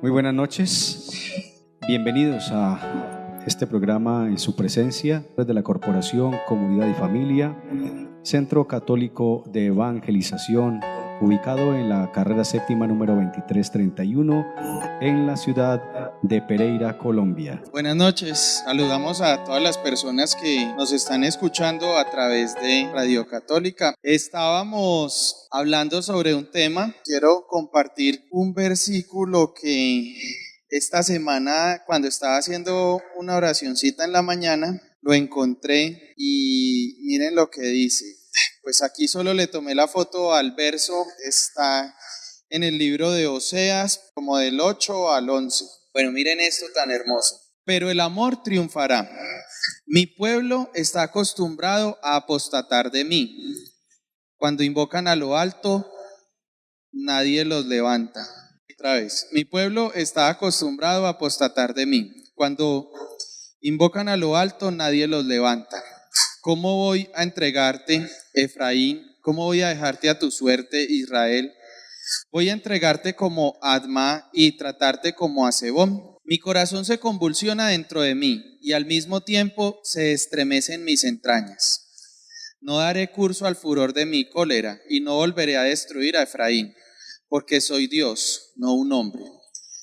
Muy buenas noches, bienvenidos a este programa en su presencia desde la Corporación Comunidad y Familia, Centro Católico de Evangelización, ubicado en la carrera séptima número 2331 en la ciudad de Pereira, Colombia. Buenas noches, saludamos a todas las personas que nos están escuchando a través de Radio Católica. Estábamos hablando sobre un tema, quiero compartir un versículo que esta semana cuando estaba haciendo una oracioncita en la mañana, lo encontré y miren lo que dice. Pues aquí solo le tomé la foto al verso, está en el libro de Oseas, como del 8 al 11. Bueno, miren esto tan hermoso. Pero el amor triunfará. Mi pueblo está acostumbrado a apostatar de mí. Cuando invocan a lo alto, nadie los levanta. Otra vez. Mi pueblo está acostumbrado a apostatar de mí. Cuando invocan a lo alto, nadie los levanta. ¿Cómo voy a entregarte, Efraín? ¿Cómo voy a dejarte a tu suerte, Israel? Voy a entregarte como Adma y tratarte como a Zebón. Mi corazón se convulsiona dentro de mí y al mismo tiempo se estremecen mis entrañas. No daré curso al furor de mi cólera y no volveré a destruir a Efraín, porque soy Dios, no un hombre,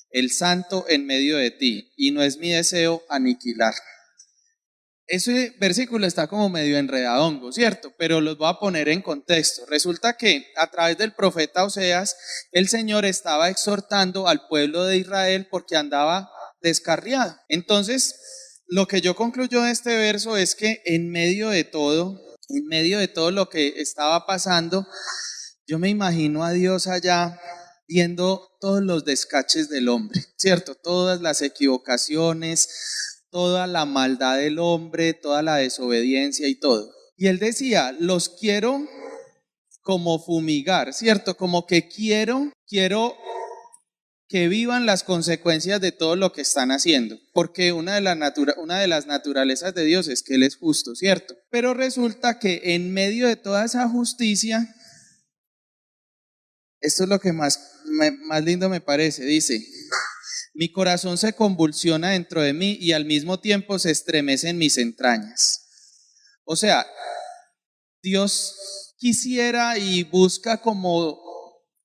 el santo en medio de ti, y no es mi deseo aniquilar. Ese versículo está como medio enredadongo, ¿cierto? Pero los voy a poner en contexto. Resulta que a través del profeta Oseas, el Señor estaba exhortando al pueblo de Israel porque andaba descarriado. Entonces, lo que yo concluyo de este verso es que en medio de todo lo que estaba pasando, yo me imagino a Dios allá viendo todos los descaches del hombre, ¿cierto? Todas las equivocaciones, toda la maldad del hombre, toda la desobediencia y todo. Y él decía, los quiero como fumigar, ¿cierto? Como que quiero que vivan las consecuencias de todo lo que están haciendo, porque una de las naturalezas de Dios es que Él es justo, ¿cierto? Pero resulta que en medio de toda esa justicia, esto es lo que más lindo me parece, dice: mi corazón se convulsiona dentro de mí y al mismo tiempo se estremecen mis entrañas. O sea, Dios quisiera y busca como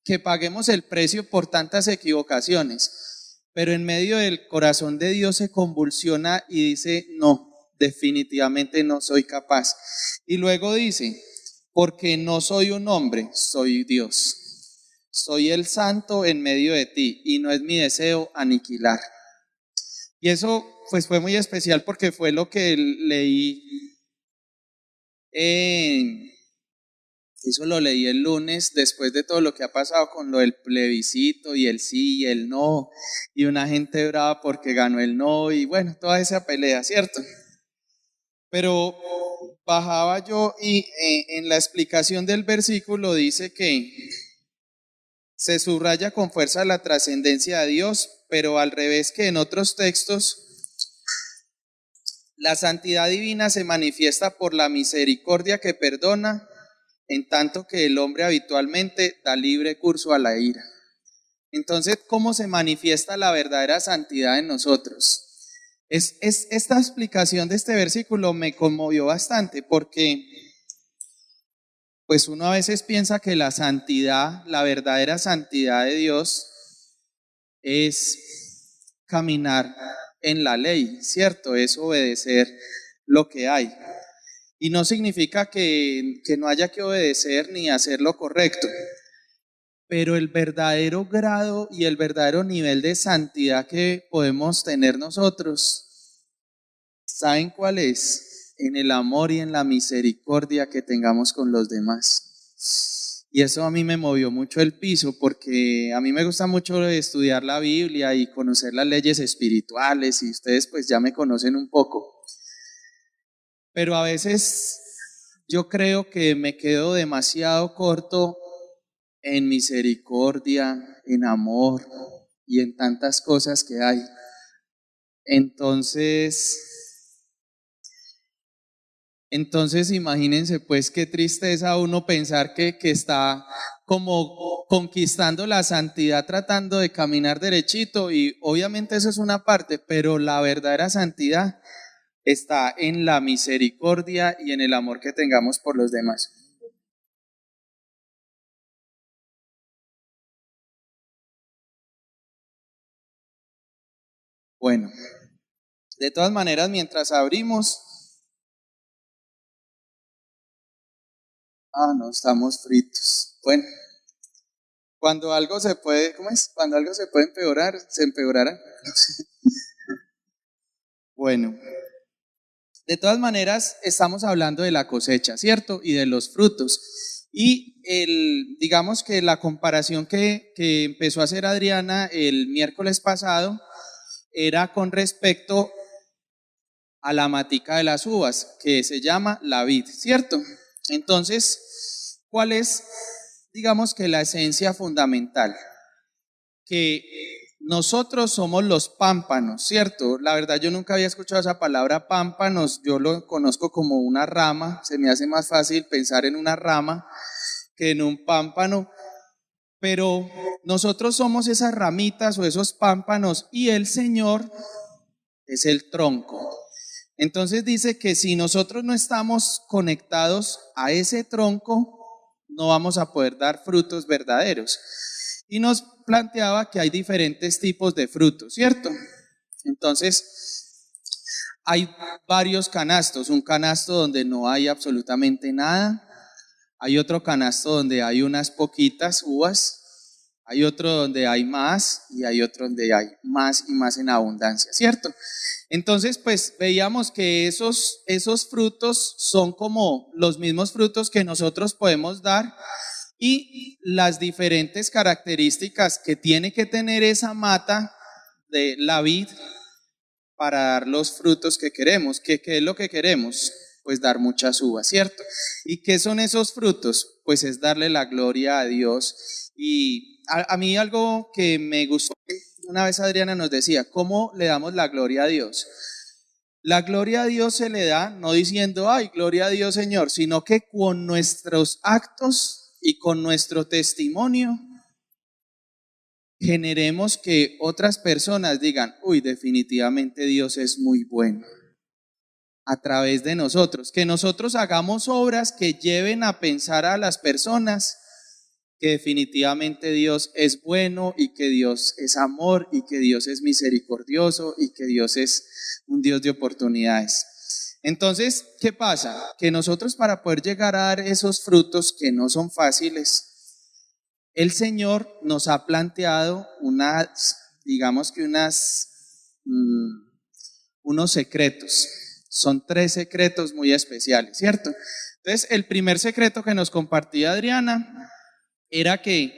que paguemos el precio por tantas equivocaciones, pero en medio del corazón de Dios se convulsiona y dice, no, definitivamente no soy capaz. Y luego dice, porque no soy un hombre, soy Dios. Soy el santo en medio de ti y no es mi deseo aniquilar. Y eso pues fue muy especial porque fue lo que leí eso lo leí el lunes después de todo lo que ha pasado con lo del plebiscito y el sí y el no y una gente brava porque ganó el no y bueno, toda esa pelea, ¿cierto? Pero bajaba yo y en la explicación del versículo dice que se subraya con fuerza la trascendencia de Dios, pero al revés que en otros textos, la santidad divina se manifiesta por la misericordia que perdona, en tanto que el hombre habitualmente da libre curso a la ira. Entonces, ¿cómo se manifiesta la verdadera santidad en nosotros? Esta explicación de este versículo me conmovió bastante porque pues uno a veces piensa que la santidad, la verdadera santidad de Dios es caminar en la ley, ¿cierto? Es obedecer lo que hay. Y no significa que no haya que obedecer ni hacer lo correcto, pero el verdadero grado y el verdadero nivel de santidad que podemos tener nosotros, ¿saben cuál es? En el amor y en la misericordia que tengamos con los demás. Y eso a mí me movió mucho el piso porque a mí me gusta mucho estudiar la Biblia y conocer las leyes espirituales y ustedes pues ya me conocen un poco. Pero a veces yo creo que me quedo demasiado corto en misericordia, en amor y en tantas cosas que hay. Entonces imagínense pues qué tristeza uno pensar que está como conquistando la santidad, tratando de caminar derechito, y obviamente eso es una parte, pero la verdadera santidad está en la misericordia y en el amor que tengamos por los demás. Bueno, de todas maneras, mientras abrimos, no, estamos fritos. Bueno, cuando algo se puede, ¿cómo es? Cuando algo se puede empeorar, se empeorará. Bueno, de todas maneras, estamos hablando de la cosecha, ¿cierto? Y de los frutos. Y digamos que la comparación que empezó a hacer Adriana el miércoles pasado era con respecto a la matica de las uvas, que se llama la vid, ¿cierto? Entonces, ¿cuál es, digamos que la esencia fundamental? Que nosotros somos los pámpanos, ¿cierto? La verdad yo nunca había escuchado esa palabra pámpanos, yo lo conozco como una rama, se me hace más fácil pensar en una rama que en un pámpano, pero nosotros somos esas ramitas o esos pámpanos y el Señor es el tronco. Entonces dice que si nosotros no estamos conectados a ese tronco, no vamos a poder dar frutos verdaderos. Y nos planteaba que hay diferentes tipos de frutos, ¿cierto? Entonces, hay varios canastos. Un canasto donde no hay absolutamente nada. Hay otro canasto donde hay unas poquitas uvas. Hay otro donde hay más y hay otro donde hay más y más en abundancia, ¿cierto? Entonces, pues veíamos que esos frutos son como los mismos frutos que nosotros podemos dar y las diferentes características que tiene que tener esa mata de la vid para dar los frutos que queremos. ¿Qué es lo que queremos? Pues dar muchas uvas, ¿cierto? ¿Y qué son esos frutos? Pues es darle la gloria a Dios. Y a mí algo que me gustó, una vez Adriana nos decía, ¿cómo le damos la gloria a Dios? La gloria a Dios se le da no diciendo, ay, gloria a Dios Señor, sino que con nuestros actos y con nuestro testimonio generemos que otras personas digan, uy, definitivamente Dios es muy bueno. A través de nosotros, que nosotros hagamos obras que lleven a pensar a las personas que definitivamente Dios es bueno y que Dios es amor y que Dios es misericordioso y que Dios es un Dios de oportunidades. Entonces, ¿qué pasa? Que nosotros para poder llegar a dar esos frutos que no son fáciles, el Señor nos ha planteado unos secretos. Son 3 secretos muy especiales, ¿cierto? Entonces, el primer secreto que nos compartía Adriana era que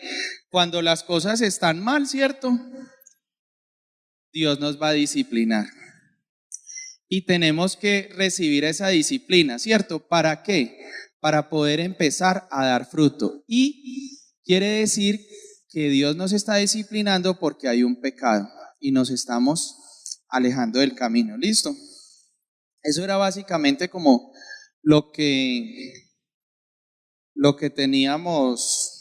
cuando las cosas están mal, ¿cierto? Dios nos va a disciplinar. Y tenemos que recibir esa disciplina, ¿cierto? ¿Para qué? Para poder empezar a dar fruto. Y quiere decir que Dios nos está disciplinando porque hay un pecado y nos estamos alejando del camino. ¿Listo? Eso era básicamente como lo que teníamos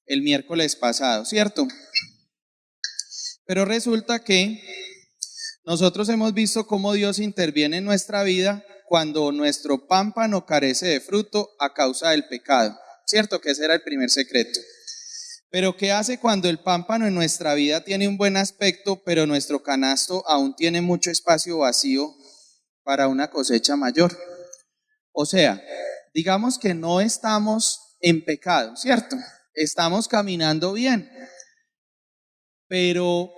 el miércoles pasado, ¿cierto? Pero resulta que nosotros hemos visto cómo Dios interviene en nuestra vida cuando nuestro pámpano carece de fruto a causa del pecado, ¿cierto? Que ese era el primer secreto. Pero ¿qué hace cuando el pámpano en nuestra vida tiene un buen aspecto, pero nuestro canasto aún tiene mucho espacio vacío para una cosecha mayor? O sea, digamos que no estamos en pecado, ¿cierto? Estamos caminando bien, pero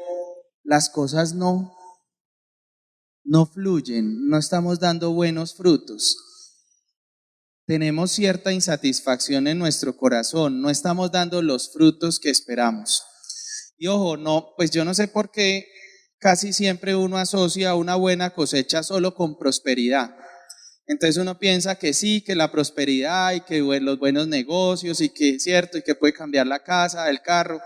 las cosas no fluyen, no estamos dando buenos frutos. Tenemos cierta insatisfacción en nuestro corazón, no estamos dando los frutos que esperamos. Y ojo, pues yo no sé por qué casi siempre uno asocia una buena cosecha solo con prosperidad. Entonces uno piensa que sí, que la prosperidad y que los buenos negocios y que es cierto y que puede cambiar la casa, el carro.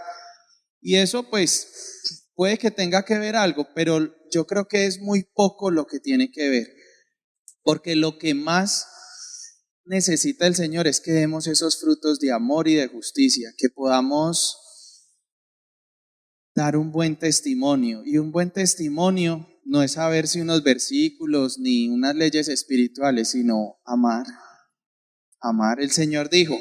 Y eso pues puede que tenga que ver algo, pero yo creo que es muy poco lo que tiene que ver. Porque lo que más necesita el Señor es que demos esos frutos de amor y de justicia, que podamos dar un buen testimonio. Y un buen testimonio no es saber si unos versículos ni unas leyes espirituales, sino amar. Amar. El Señor dijo,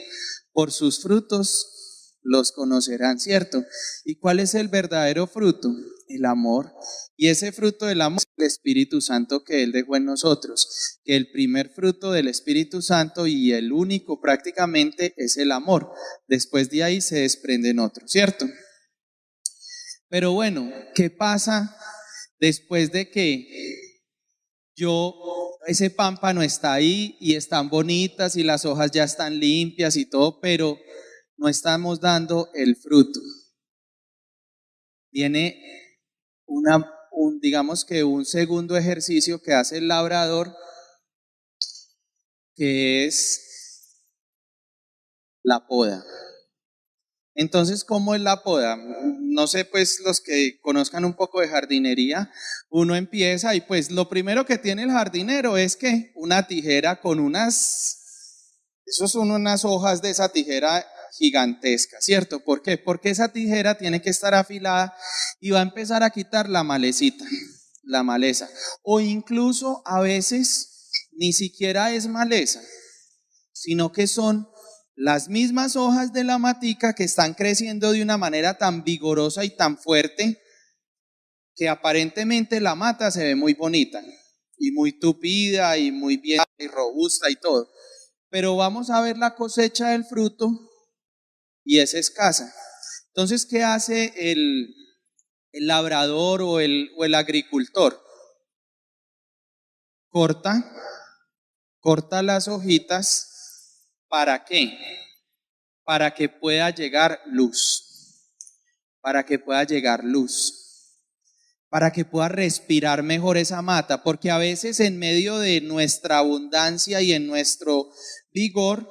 por sus frutos los conocerán, ¿cierto? ¿Y cuál es el verdadero fruto? El amor. Y ese fruto del amor es el Espíritu Santo que Él dejó en nosotros. Que el primer fruto del Espíritu Santo y el único prácticamente es el amor. Después de ahí se desprenden otros, ¿cierto? Pero bueno, ¿qué pasa después de que ese pámpano está ahí y están bonitas y las hojas ya están limpias y todo, pero no estamos dando el fruto? Viene digamos que un segundo ejercicio que hace el labrador, que es la poda. Entonces, ¿cómo es la poda? No sé, pues los que conozcan un poco de jardinería, uno empieza y pues lo primero que tiene el jardinero es que una tijera con esos son unas hojas de esa tijera gigantesca, ¿cierto? ¿Por qué? Porque esa tijera tiene que estar afilada y va a empezar a quitar la malecita, la maleza. O incluso a veces ni siquiera es maleza, sino que son las mismas hojas de la matica que están creciendo de una manera tan vigorosa y tan fuerte que aparentemente la mata se ve muy bonita y muy tupida y muy bien y robusta y todo. Pero vamos a ver la cosecha del fruto y es escasa. Entonces, ¿qué hace el labrador o el agricultor? Corta las hojitas. ¿Para qué? Para que pueda llegar luz. Para que pueda llegar luz. Para que pueda respirar mejor esa mata. Porque a veces en medio de nuestra abundancia y en nuestro vigor,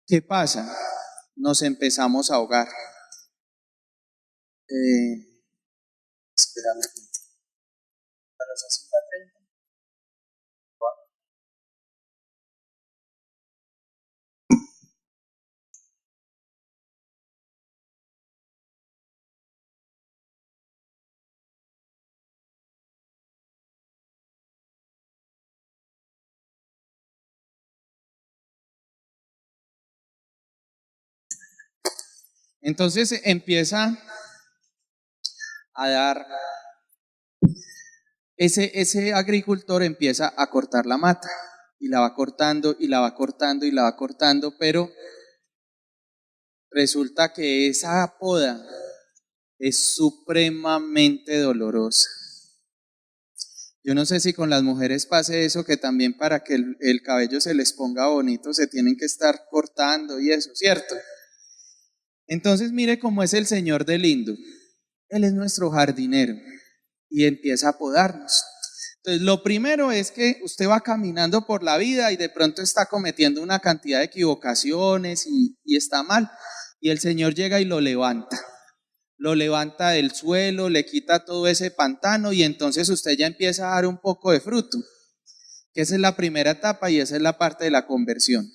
¿qué pasa? Nos empezamos a ahogar. Espérame. Entonces empieza a dar, ese agricultor empieza a cortar la mata y la va cortando y la va cortando y la va cortando, pero resulta que esa poda es supremamente dolorosa. Yo no sé si con las mujeres pase eso, que también para que el cabello se les ponga bonito se tienen que estar cortando y eso, ¿cierto? Entonces mire cómo es el Señor de lindo. Él es nuestro jardinero y empieza a podarnos. Entonces lo primero es que usted va caminando por la vida y de pronto está cometiendo una cantidad de equivocaciones y está mal. Y el Señor llega y lo levanta del suelo, le quita todo ese pantano y entonces usted ya empieza a dar un poco de fruto, que esa es la primera etapa y esa es la parte de la conversión.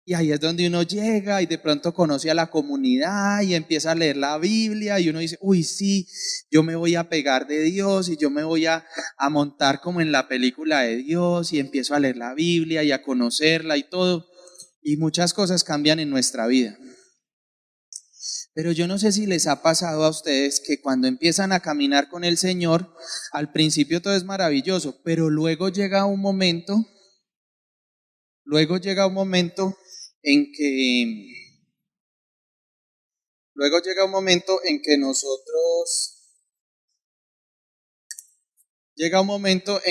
Y ahí es donde uno llega y de pronto conoce a la comunidad y empieza a leer la Biblia y uno dice, uy, sí, yo me voy a pegar de Dios y yo me voy a montar como en la película de Dios y empiezo a leer la Biblia y a conocerla y todo. Y muchas cosas cambian en nuestra vida. Pero yo no sé si les ha pasado a ustedes que cuando empiezan a caminar con el Señor, al principio todo es maravilloso, pero luego llega un momento en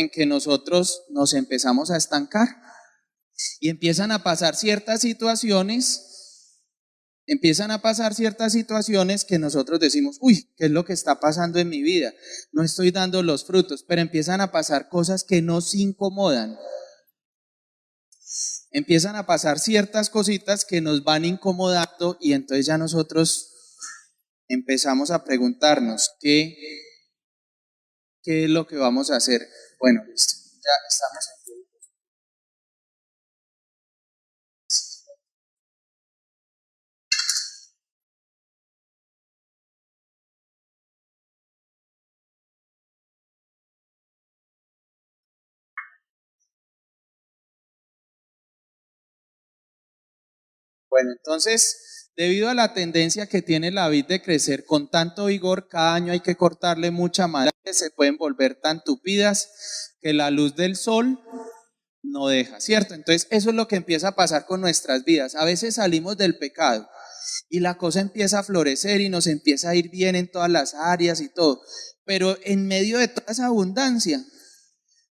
que nosotros nos empezamos a estancar y empiezan a pasar ciertas situaciones que nosotros decimos, uy, ¿qué es lo que está pasando en mi vida? No estoy dando los frutos, pero empiezan a pasar cosas que nos incomodan. Empiezan a pasar ciertas cositas que nos van incomodando y entonces ya nosotros empezamos a preguntarnos qué es lo que vamos a hacer. Bueno, listo, ya estamos en Bueno, entonces, debido a la tendencia que tiene la vid de crecer con tanto vigor, cada año hay que cortarle mucha madera, se pueden volver tan tupidas que la luz del sol no deja, ¿cierto? Entonces, eso es lo que empieza a pasar con nuestras vidas. A veces salimos del pecado y la cosa empieza a florecer y nos empieza a ir bien en todas las áreas y todo, pero en medio de toda esa abundancia,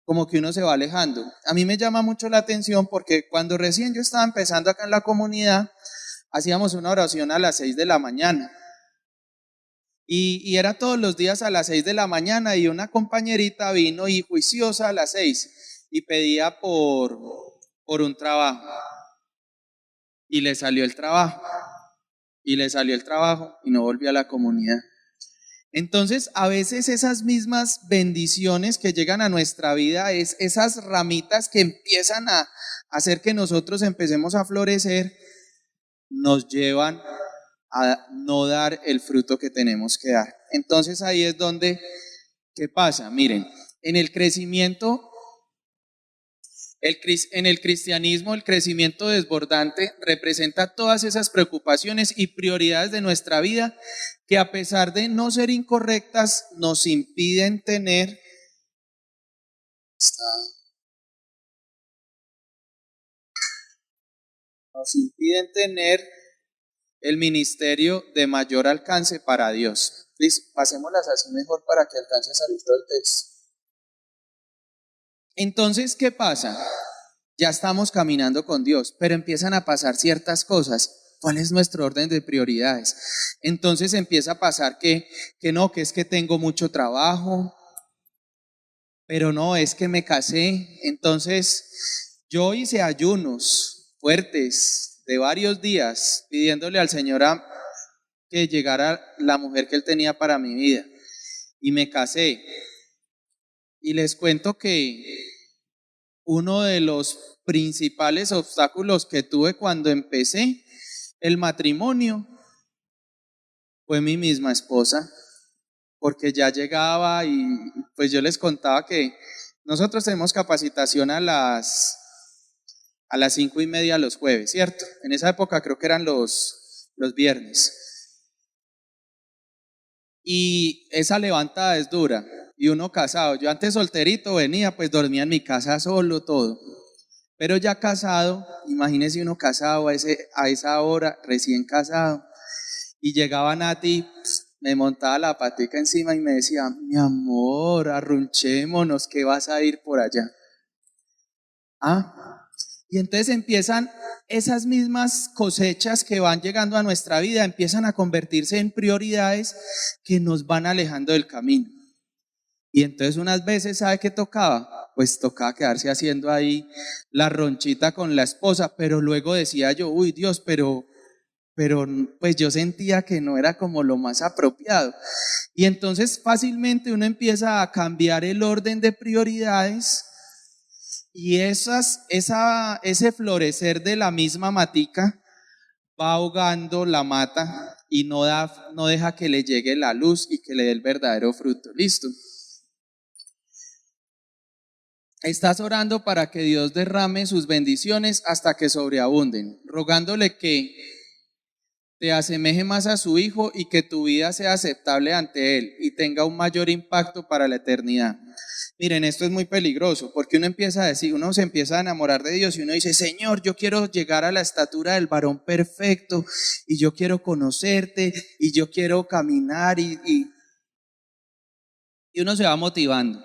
como que uno se va alejando. A mí me llama mucho la atención porque cuando recién yo estaba empezando acá en la comunidad, hacíamos una oración a las 6 de la mañana. Y era todos los días a las 6 de la mañana y una compañerita vino y juiciosa a las 6 y pedía por un trabajo. Y le salió el trabajo. Y le salió el trabajo y no volvió a la comunidad. Entonces, a veces esas mismas bendiciones que llegan a nuestra vida, es esas ramitas que empiezan a hacer que nosotros empecemos a florecer, nos llevan a no dar el fruto que tenemos que dar. Entonces ahí es donde, ¿qué pasa? Miren, en el crecimiento, en el cristianismo, el crecimiento desbordante representa todas esas preocupaciones y prioridades de nuestra vida que, a pesar de no ser incorrectas, nos impiden tener el ministerio de mayor alcance para Dios. Listo, pasémoslas así mejor para que alcance a salir todo el texto. Entonces, ¿qué pasa? Ya estamos caminando con Dios, pero empiezan a pasar ciertas cosas. ¿Cuál es nuestro orden de prioridades? Entonces empieza a pasar que es que tengo mucho trabajo, pero no, es que me casé. Entonces yo hice ayunos fuertes de varios días pidiéndole al Señor que llegara la mujer que Él tenía para mi vida. Y me casé. Y les cuento que uno de los principales obstáculos que tuve cuando empecé el matrimonio fue mi misma esposa, porque ya llegaba y pues yo les contaba que nosotros tenemos capacitación a las 5:30 los jueves, ¿cierto? En esa época creo que eran los viernes. Y esa levantada es dura. Y uno casado, yo antes solterito venía, pues dormía en mi casa solo, todo. Pero ya casado, imagínese uno casado a esa hora, recién casado, y llegaba Nati, me montaba la patica encima y me decía, mi amor, arrunchémonos, que vas a ir por allá. Y entonces empiezan esas mismas cosechas que van llegando a nuestra vida, empiezan a convertirse en prioridades que nos van alejando del camino. Y entonces unas veces, ¿sabe qué tocaba? Pues tocaba quedarse haciendo ahí la ronchita con la esposa, pero luego decía yo, uy Dios, pero pues yo sentía que no era como lo más apropiado. Y entonces fácilmente uno empieza a cambiar el orden de prioridades y ese florecer de la misma matica va ahogando la mata y no deja que le llegue la luz y que le dé el verdadero fruto. ¿Listo? Estás orando para que Dios derrame sus bendiciones hasta que sobreabunden, rogándole que te asemeje más a su Hijo y que tu vida sea aceptable ante Él y tenga un mayor impacto para la eternidad. Miren, esto es muy peligroso porque uno se empieza a enamorar de Dios y uno dice, Señor, yo quiero llegar a la estatura del varón perfecto y yo quiero conocerte y yo quiero caminar y uno se va motivando.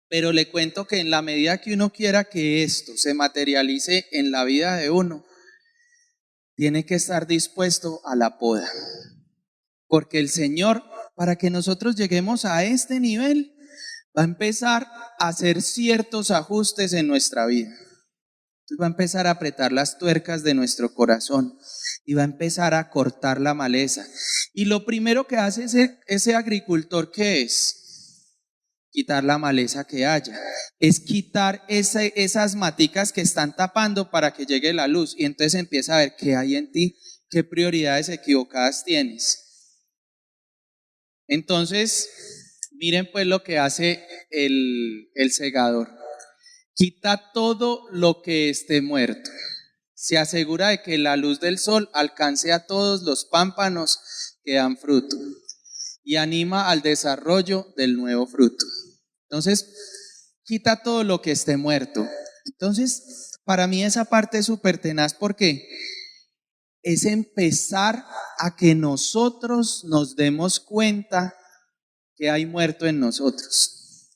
Pero le cuento que en la medida que uno quiera que esto se materialice en la vida de uno, tiene que estar dispuesto a la poda. Porque el Señor, para que nosotros lleguemos a este nivel, va a empezar a hacer ciertos ajustes en nuestra vida. Entonces va a empezar a apretar las tuercas de nuestro corazón y va a empezar a cortar la maleza. Y lo primero que hace ese agricultor, ¿qué es? Quitar la maleza que haya, es quitar esas maticas que están tapando para que llegue la luz y entonces empieza a ver qué hay en ti, qué prioridades equivocadas tienes. Entonces, miren pues lo que hace el segador, quita todo lo que esté muerto. se asegura de que la luz del sol alcance a todos los pámpanos que dan fruto y anima al desarrollo del nuevo fruto. Entonces, quita todo lo que esté muerto. Entonces, para mí esa parte es súper tenaz porque es empezar a que nosotros nos demos cuenta que hay muerto en nosotros.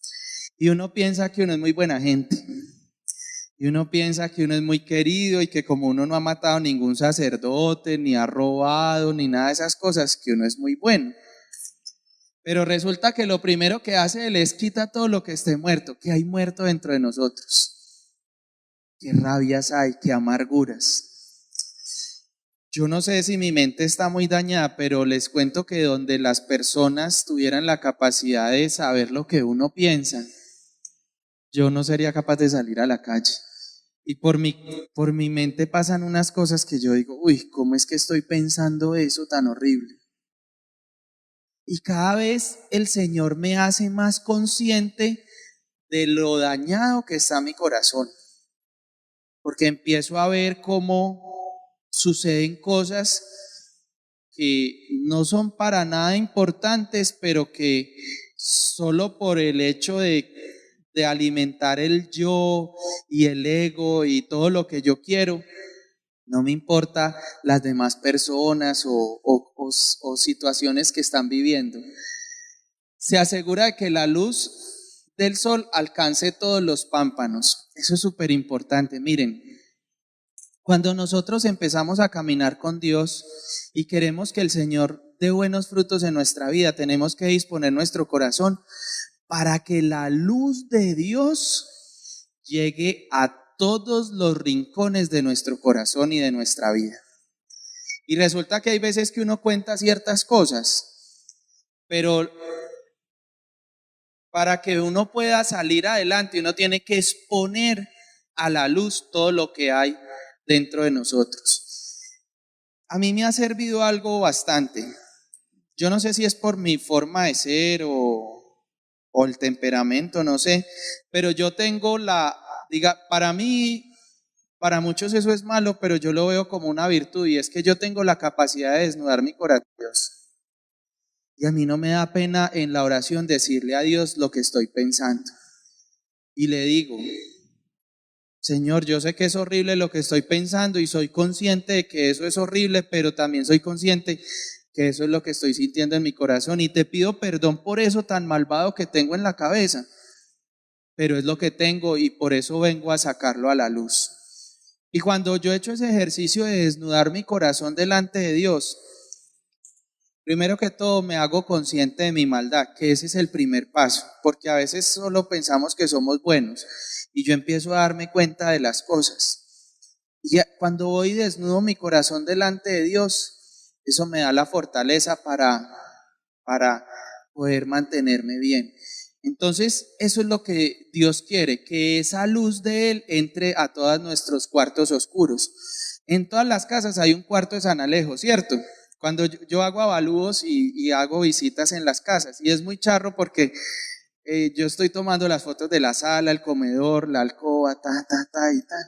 Y uno piensa que uno es muy buena gente. Y uno piensa que uno es muy querido y que como uno no ha matado a ningún sacerdote, ni ha robado, ni nada de esas cosas, que uno es muy bueno. Pero resulta que lo primero que hace él es quita todo lo que esté muerto, que hay muerto dentro de nosotros. Qué rabias hay, qué amarguras. Yo no sé si mi mente está muy dañada, pero les cuento que donde las personas tuvieran la capacidad de saber lo que uno piensa, yo no sería capaz de salir a la calle. Y por mi mente pasan unas cosas que yo digo, uy, ¿cómo es que estoy pensando eso tan horrible? Y cada vez el Señor me hace más consciente de lo dañado que está mi corazón. Porque empiezo a ver cómo suceden cosas que no son para nada importantes, pero que solo por el hecho de alimentar el yo y el ego y todo lo que yo quiero, no me importa las demás personas o situaciones que están viviendo. Se asegura de que la luz del sol alcance todos los pámpanos. Eso es súper importante. Miren, cuando nosotros empezamos a caminar con Dios y queremos que el Señor dé buenos frutos en nuestra vida, tenemos que disponer nuestro corazón para que la luz de Dios llegue a todos los rincones de nuestro corazón y de nuestra vida. Y resulta que hay veces que uno cuenta ciertas cosas, pero para que uno pueda salir adelante, uno tiene que exponer a la luz todo lo que hay dentro de nosotros. A mí me ha servido algo bastante. Yo no sé si es por mi forma de ser o el temperamento, no sé, pero yo tengo para mí, para muchos eso es malo, pero yo lo veo como una virtud, y es que yo tengo la capacidad de desnudar mi corazón a Dios. Y a mí no me da pena en la oración decirle a Dios lo que estoy pensando. Y le digo, Señor, yo sé que es horrible lo que estoy pensando y soy consciente de que eso es horrible, pero también soy consciente que eso es lo que estoy sintiendo en mi corazón y te pido perdón por eso tan malvado que tengo en la cabeza, pero es lo que tengo y por eso vengo a sacarlo a la luz. Y cuando yo he hecho ese ejercicio de desnudar mi corazón delante de Dios, primero que todo me hago consciente de mi maldad, que ese es el primer paso, porque a veces solo pensamos que somos buenos y yo empiezo a darme cuenta de las cosas. Y cuando voy y desnudo mi corazón delante de Dios, eso me da la fortaleza para poder mantenerme bien. Entonces, eso es lo que Dios quiere, que esa luz de Él entre a todos nuestros cuartos oscuros. En todas las casas hay un cuarto de San Alejo, ¿cierto? Cuando yo hago avalúos y hago visitas en las casas, y es muy charro porque yo estoy tomando las fotos de la sala, el comedor, la alcoba, y tal.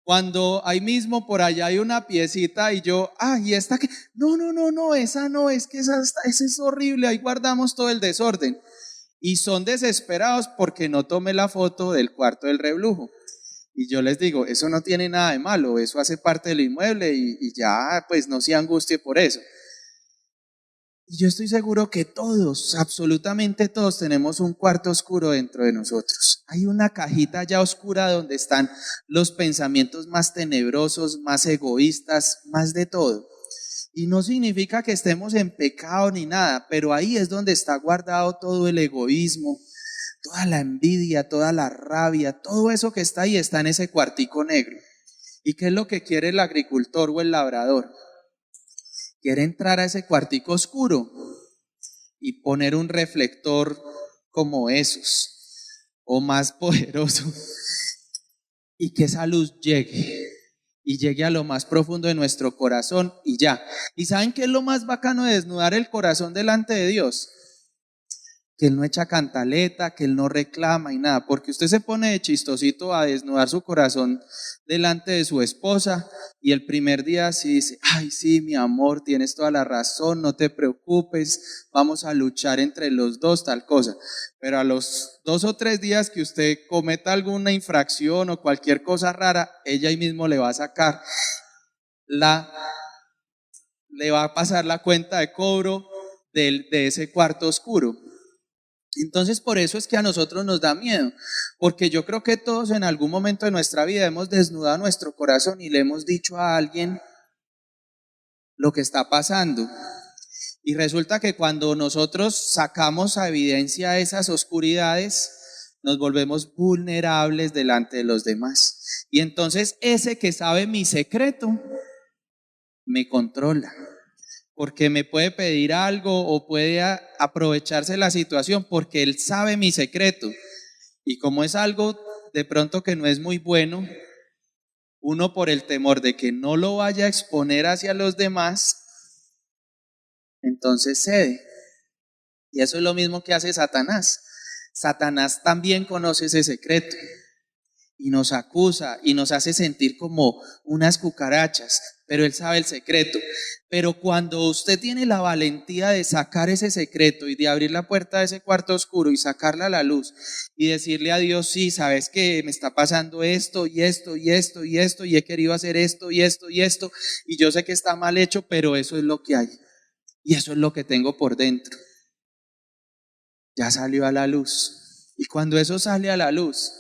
Cuando ahí mismo por allá hay una piecita y yo, ¿y esta qué? No, esa no, es que esa es horrible, ahí guardamos todo el desorden. Y son desesperados porque no tomé la foto del cuarto del reblujo. Y yo les digo, eso no tiene nada de malo, eso hace parte del inmueble y ya, pues no se angustie por eso. Y yo estoy seguro que todos, absolutamente todos, tenemos un cuarto oscuro dentro de nosotros. Hay una cajita ya oscura donde están los pensamientos más tenebrosos, más egoístas, más de todo. Y no significa que estemos en pecado ni nada, pero ahí es donde está guardado todo el egoísmo, toda la envidia, toda la rabia, todo eso que está ahí está en ese cuartico negro. ¿Y qué es lo que quiere el agricultor o el labrador? Quiere entrar a ese cuartico oscuro y poner un reflector como esos o más poderoso y que esa luz llegue y llegue a lo más profundo de nuestro corazón y ya. ¿Y saben qué es lo más bacano de desnudar el corazón delante de Dios? que él no echa cantaleta, que él no reclama y nada, porque usted se pone de chistosito a desnudar su corazón delante de su esposa y el primer día sí dice, ay sí, mi amor, tienes toda la razón, no te preocupes, vamos a luchar entre los dos, tal cosa. Pero a los 2 o 3 días que usted cometa alguna infracción o cualquier cosa rara, ella ahí mismo le va a sacar le va a pasar la cuenta de cobro de ese cuarto oscuro. Entonces por eso es que a nosotros nos da miedo, porque yo creo que todos en algún momento de nuestra vida hemos desnudado nuestro corazón y le hemos dicho a alguien lo que está pasando. Y resulta que cuando nosotros sacamos a evidencia esas oscuridades, nos volvemos vulnerables delante de los demás. Y entonces ese que sabe mi secreto me controla, porque me puede pedir algo o puede aprovecharse la situación porque él sabe mi secreto. Y como es algo de pronto que no es muy bueno, uno por el temor de que no lo vaya a exponer hacia los demás, entonces cede. Y eso es lo mismo que hace Satanás. Satanás también conoce ese secreto y nos acusa y nos hace sentir como unas cucarachas, pero él sabe el secreto. Pero cuando usted tiene la valentía de sacar ese secreto y de abrir la puerta de ese cuarto oscuro y sacarla a la luz y decirle a Dios, sí, sabes que me está pasando esto y esto y esto y esto y he querido hacer esto y esto y esto y yo sé que está mal hecho, pero eso es lo que hay y eso es lo que tengo por dentro. Ya salió a la luz. Y cuando eso sale a la luz,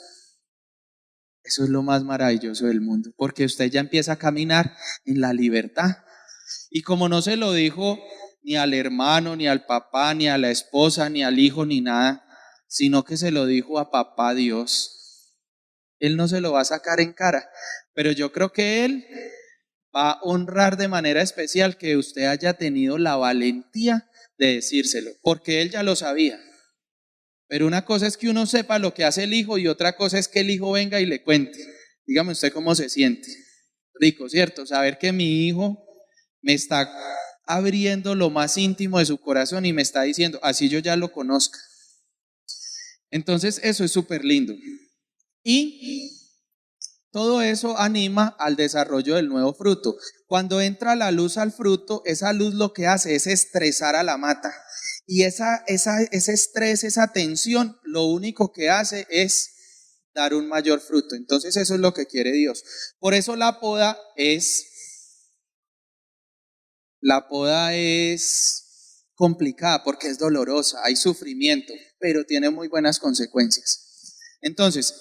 eso es lo más maravilloso del mundo, porque usted ya empieza a caminar en la libertad. Y como no se lo dijo ni al hermano, ni al papá, ni a la esposa, ni al hijo, ni nada, sino que se lo dijo a papá Dios, él no se lo va a sacar en cara, pero yo creo que él va a honrar de manera especial que usted haya tenido la valentía de decírselo, porque él ya lo sabía. Pero una cosa es que uno sepa lo que hace el hijo y otra cosa es que el hijo venga y le cuente. Dígame usted cómo se siente. Rico, ¿cierto? Saber que mi hijo me está abriendo lo más íntimo de su corazón y me está diciendo, así yo ya lo conozca. Entonces eso es súper lindo. Y todo eso anima al desarrollo del nuevo fruto. Cuando entra la luz al fruto, esa luz lo que hace es estresar a la mata. Y ese estrés, esa tensión, lo único que hace es dar un mayor fruto. Entonces eso es lo que quiere Dios. Por eso la poda es complicada, porque es dolorosa, hay sufrimiento, pero tiene muy buenas consecuencias. Entonces,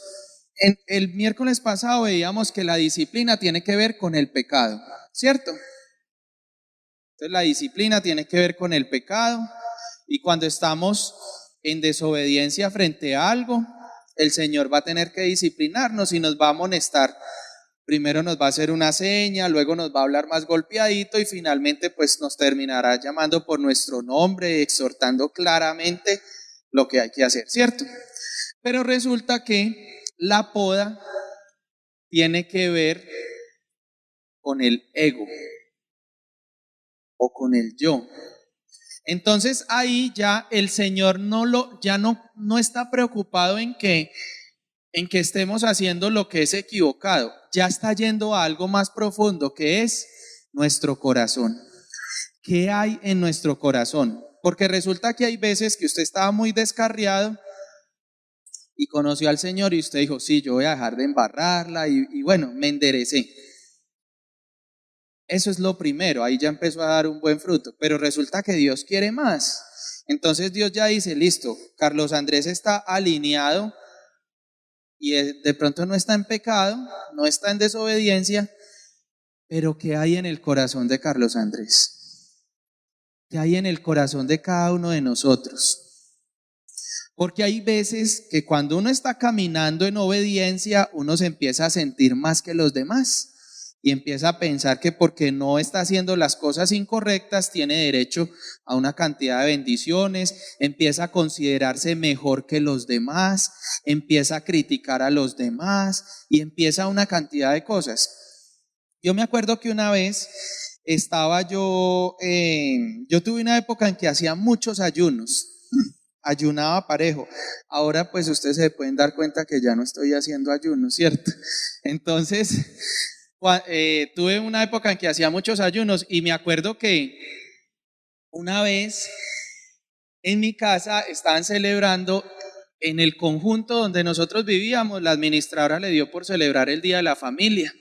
el miércoles pasado veíamos que la disciplina tiene que ver con el pecado, ¿cierto? Entonces la disciplina tiene que ver con el pecado. Y cuando estamos en desobediencia frente a algo, el Señor va a tener que disciplinarnos y nos va a amonestar. Primero nos va a hacer una seña, luego nos va a hablar más golpeadito y finalmente pues nos terminará llamando por nuestro nombre, exhortando claramente lo que hay que hacer, ¿cierto? Pero resulta que la poda tiene que ver con el ego o con el yo. Entonces ahí ya el Señor no está preocupado en que estemos haciendo lo que es equivocado. Ya está yendo a algo más profundo, que es nuestro corazón. ¿Qué hay en nuestro corazón? Porque resulta que hay veces que usted estaba muy descarriado y conoció al Señor y usted dijo, sí, yo voy a dejar de embarrarla y bueno, me enderecé. Eso es lo primero, ahí ya empezó a dar un buen fruto, pero resulta que Dios quiere más. Entonces Dios ya dice, listo, Carlos Andrés está alineado y de pronto no está en pecado, no está en desobediencia, pero ¿qué hay en el corazón de Carlos Andrés? ¿Qué hay en el corazón de cada uno de nosotros? Porque hay veces que cuando uno está caminando en obediencia, uno se empieza a sentir más que los demás. Y empieza a pensar que porque no está haciendo las cosas incorrectas tiene derecho a una cantidad de bendiciones, empieza a considerarse mejor que los demás, empieza a criticar a los demás y empieza una cantidad de cosas. Yo me acuerdo que una vez yo tuve una época en que hacía muchos ayunos ayunaba parejo. Ahora pues ustedes se pueden dar cuenta que ya no estoy haciendo ayuno, ¿cierto? Entonces, tuve una época en que hacía muchos ayunos y me acuerdo que una vez en mi casa estaban celebrando en el conjunto donde nosotros vivíamos, la administradora le dio por celebrar el Día de la Familia.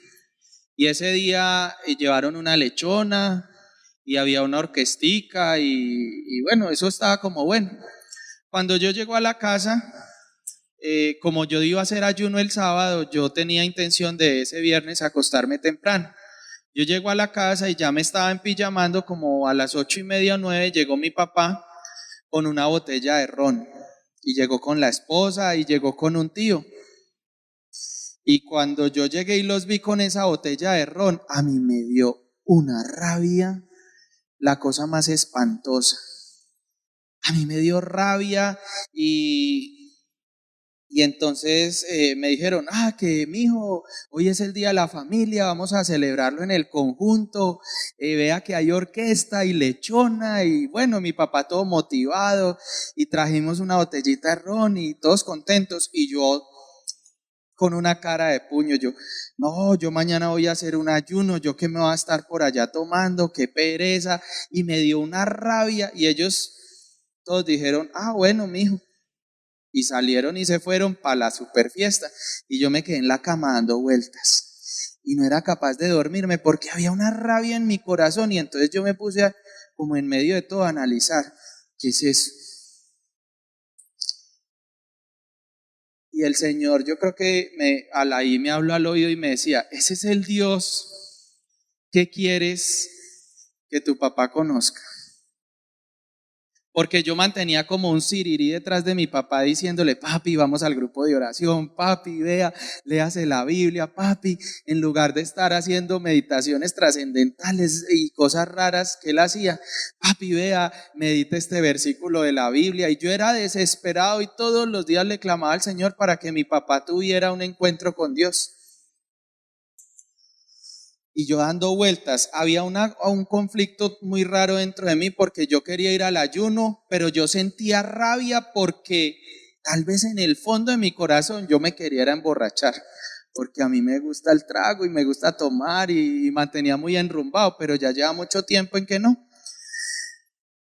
Y ese día llevaron una lechona y había una orquestica y bueno, eso estaba como bueno. Cuando yo llego a la casa, como yo iba a hacer ayuno el sábado, yo tenía intención de ese viernes acostarme temprano. Yo llego a la casa y ya me estaba empillamando, como a las 8:30 o 9, llegó mi papá con una botella de ron. Y llegó con la esposa y llegó con un tío. Y cuando yo llegué y los vi con esa botella de ron, a mí me dio una rabia, la cosa más espantosa. A mí me dio rabia y entonces me dijeron, que mijo, hoy es el Día de la Familia, vamos a celebrarlo en el conjunto, vea que hay orquesta y lechona, y bueno, mi papá todo motivado, y trajimos una botellita de ron y todos contentos, y yo con una cara de puño, no, yo mañana voy a hacer un ayuno, yo que me voy a estar por allá tomando, qué pereza, y me dio una rabia, y ellos todos dijeron, bueno, mijo, y salieron y se fueron para la super fiesta, y yo me quedé en la cama dando vueltas, y no era capaz de dormirme, porque había una rabia en mi corazón, y entonces yo me puse como en medio de todo a analizar, ¿qué es eso? Y el Señor, yo creo que ahí me habló al oído y me decía, ese es el Dios que quieres que tu papá conozca. Porque yo mantenía como un sirirí detrás de mi papá diciéndole, papi, vamos al grupo de oración, papi, vea, léase la Biblia, papi, en lugar de estar haciendo meditaciones trascendentales y cosas raras que él hacía, papi, vea, medite este versículo de la Biblia. Y yo era desesperado y todos los días le clamaba al Señor para que mi papá tuviera un encuentro con Dios. Y yo dando vueltas, había un conflicto muy raro dentro de mí porque yo quería ir al ayuno, pero yo sentía rabia porque tal vez en el fondo de mi corazón yo me quería emborrachar, porque a mí me gusta el trago y me gusta tomar y mantenía muy enrumbado, pero ya lleva mucho tiempo en que no.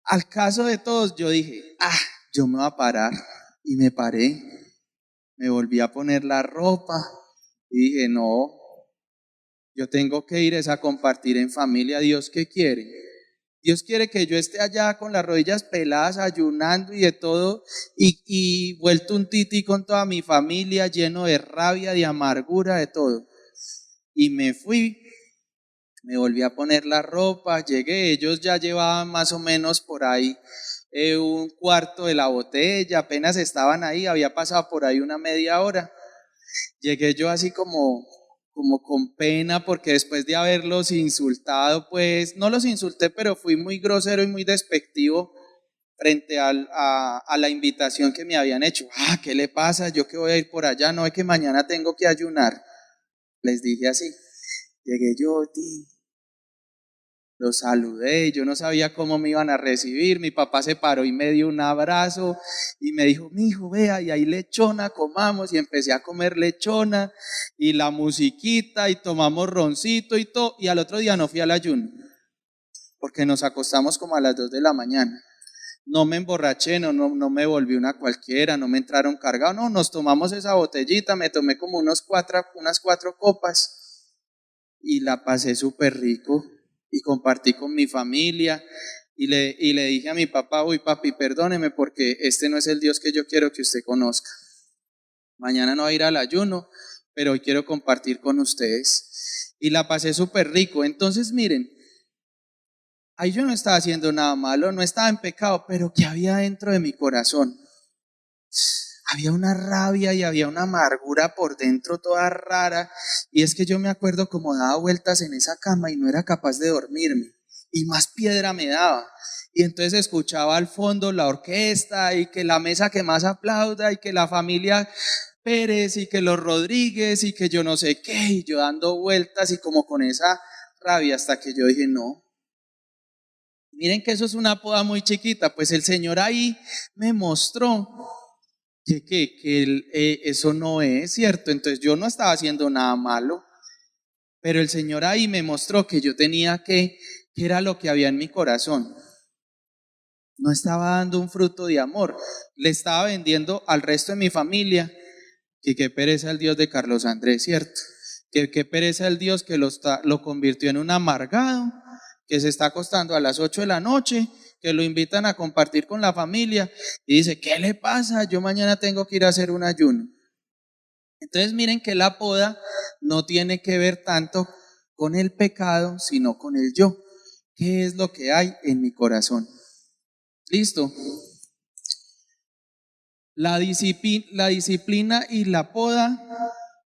Al caso de todos, yo dije, yo me voy a parar, y me paré, me volví a poner la ropa y dije, no, yo tengo que ir a compartir en familia. ¿Dios qué quiere? Dios quiere que yo esté allá con las rodillas peladas, ayunando y de todo, y vuelto un tití con toda mi familia, lleno de rabia, de amargura, de todo. Y me fui, me volví a poner la ropa, llegué, ellos ya llevaban más o menos por ahí un cuarto de la botella, apenas estaban ahí, había pasado por ahí una media hora. Llegué yo así como con pena, porque después de haberlos insultado, pues no los insulté, pero fui muy grosero y muy despectivo frente a la invitación que me habían hecho. ¿Qué le pasa? ¿Yo que voy a ir por allá? No es que mañana tengo que ayunar. Les dije así. Llegué yo, los saludé, yo no sabía cómo me iban a recibir. Mi papá se paró y me dio un abrazo y me dijo, mijo, vea, y hay lechona, comamos. Y empecé a comer lechona y la musiquita y tomamos roncito y todo. Y al otro día no fui al ayuno, porque nos acostamos como a las 2 de la mañana. No me emborraché, no me volví una cualquiera, no me entraron cargados, no, nos tomamos esa botellita, me tomé como unas 4 copas y la pasé súper rico. Y compartí con mi familia y le dije a mi papá, uy papi, perdóneme porque este no es el Dios que yo quiero que usted conozca. Mañana no voy a ir al ayuno, pero hoy quiero compartir con ustedes. Y la pasé súper rico. Entonces miren, ahí yo no estaba haciendo nada malo, no estaba en pecado, pero ¿qué había dentro de mi corazón? Había una rabia y había una amargura por dentro toda rara, y es que yo me acuerdo como daba vueltas en esa cama y no era capaz de dormirme, y más piedra me daba, y entonces escuchaba al fondo la orquesta, y que la mesa que más aplauda, y que la familia Pérez, y que los Rodríguez, y que yo no sé qué, y yo dando vueltas y como con esa rabia, hasta que yo dije, no, Miren que eso es una poda muy chiquita, pues el Señor ahí me mostró que eso no es cierto. Entonces yo no estaba haciendo nada malo, pero el Señor ahí me mostró que yo tenía que era lo que había en mi corazón. No estaba dando un fruto de amor, le estaba vendiendo al resto de mi familia que qué pereza el Dios de Carlos Andrés, ¿cierto? Que qué pereza el Dios que lo convirtió en un amargado, que se está acostando a las 8 de la noche, que lo invitan a compartir con la familia y dice, ¿qué le pasa? Yo mañana tengo que ir a hacer un ayuno. Entonces miren que la poda no tiene que ver tanto con el pecado, sino con el yo. ¿Qué es lo que hay en mi corazón? Listo. La disciplina y la poda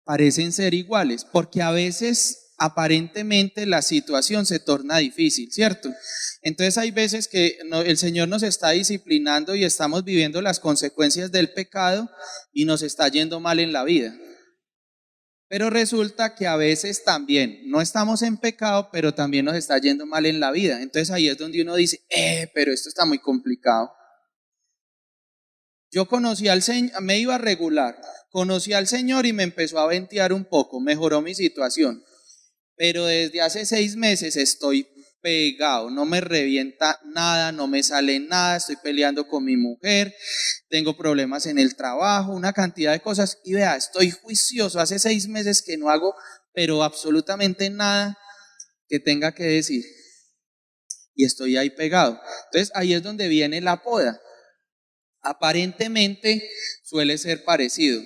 parecen ser iguales, porque a veces aparentemente la situación se torna difícil, ¿cierto? Entonces hay veces que el Señor nos está disciplinando y estamos viviendo las consecuencias del pecado y nos está yendo mal en la vida. Pero resulta que a veces también no estamos en pecado, pero también nos está yendo mal en la vida. Entonces ahí es donde uno dice, pero esto está muy complicado. Yo conocí al Señor, me iba a regular, conocí al Señor y me empezó a ventear un poco, mejoró mi situación. Pero desde hace 6 meses estoy pegado, no me revienta nada, no me sale nada, estoy peleando con mi mujer, tengo problemas en el trabajo, una cantidad de cosas. Y vea, estoy juicioso, hace 6 meses que no hago, pero absolutamente nada que tenga que decir. Y estoy ahí pegado. Entonces ahí es donde viene la poda. Aparentemente suele ser parecido.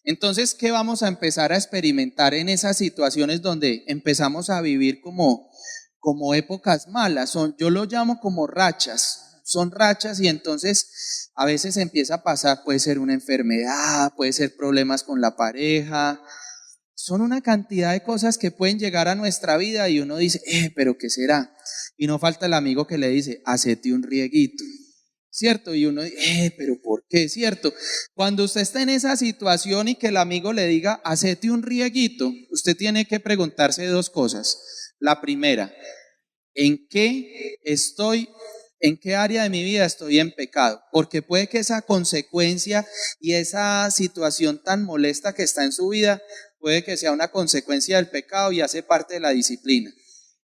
Entonces, ¿qué vamos a empezar a experimentar en esas situaciones donde empezamos a vivir como épocas malas? Yo lo llamo como rachas, son rachas y entonces a veces empieza a pasar, puede ser una enfermedad, puede ser problemas con la pareja, son una cantidad de cosas que pueden llegar a nuestra vida y uno dice, pero ¿qué será? Y no falta el amigo que le dice, hacete un rieguito. ¿Cierto? Y uno dice, pero ¿por qué? ¿Cierto? Cuando usted está en esa situación y que el amigo le diga, hacete un rieguito, usted tiene que preguntarse 2 cosas. La primera, ¿en qué área de mi vida estoy en pecado? Porque puede que esa consecuencia y esa situación tan molesta que está en su vida, puede que sea una consecuencia del pecado y hace parte de la disciplina.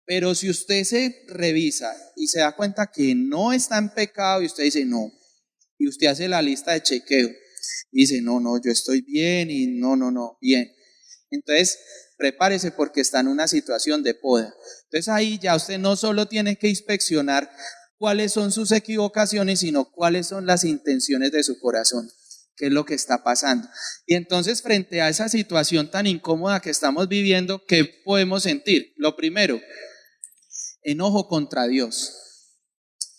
Pero si usted se revisa y se da cuenta que no está en pecado y usted dice no, y usted hace la lista de chequeo y dice no, yo estoy bien y no, bien. Entonces prepárese porque está en una situación de poda. Entonces ahí ya usted no solo tiene que inspeccionar cuáles son sus equivocaciones, sino cuáles son las intenciones de su corazón, qué es lo que está pasando. Y entonces frente a esa situación tan incómoda que estamos viviendo, ¿qué podemos sentir? Lo primero, enojo contra Dios.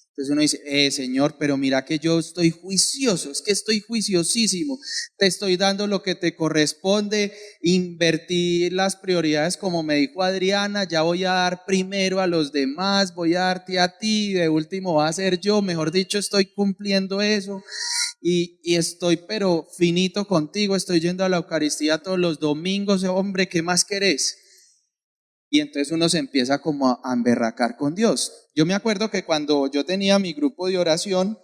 Entonces uno dice, Señor, pero mira que yo estoy juicioso, es que estoy juiciosísimo, te estoy dando lo que te corresponde, invertí las prioridades como me dijo Adriana, ya voy a dar primero a los demás, voy a darte a ti, de último va a ser yo, mejor dicho, estoy cumpliendo eso y estoy pero finito contigo, estoy yendo a la Eucaristía todos los domingos, hombre, ¿qué más querés? Y entonces uno se empieza como a emberracar con Dios. Yo me acuerdo que cuando yo tenía mi grupo de oración,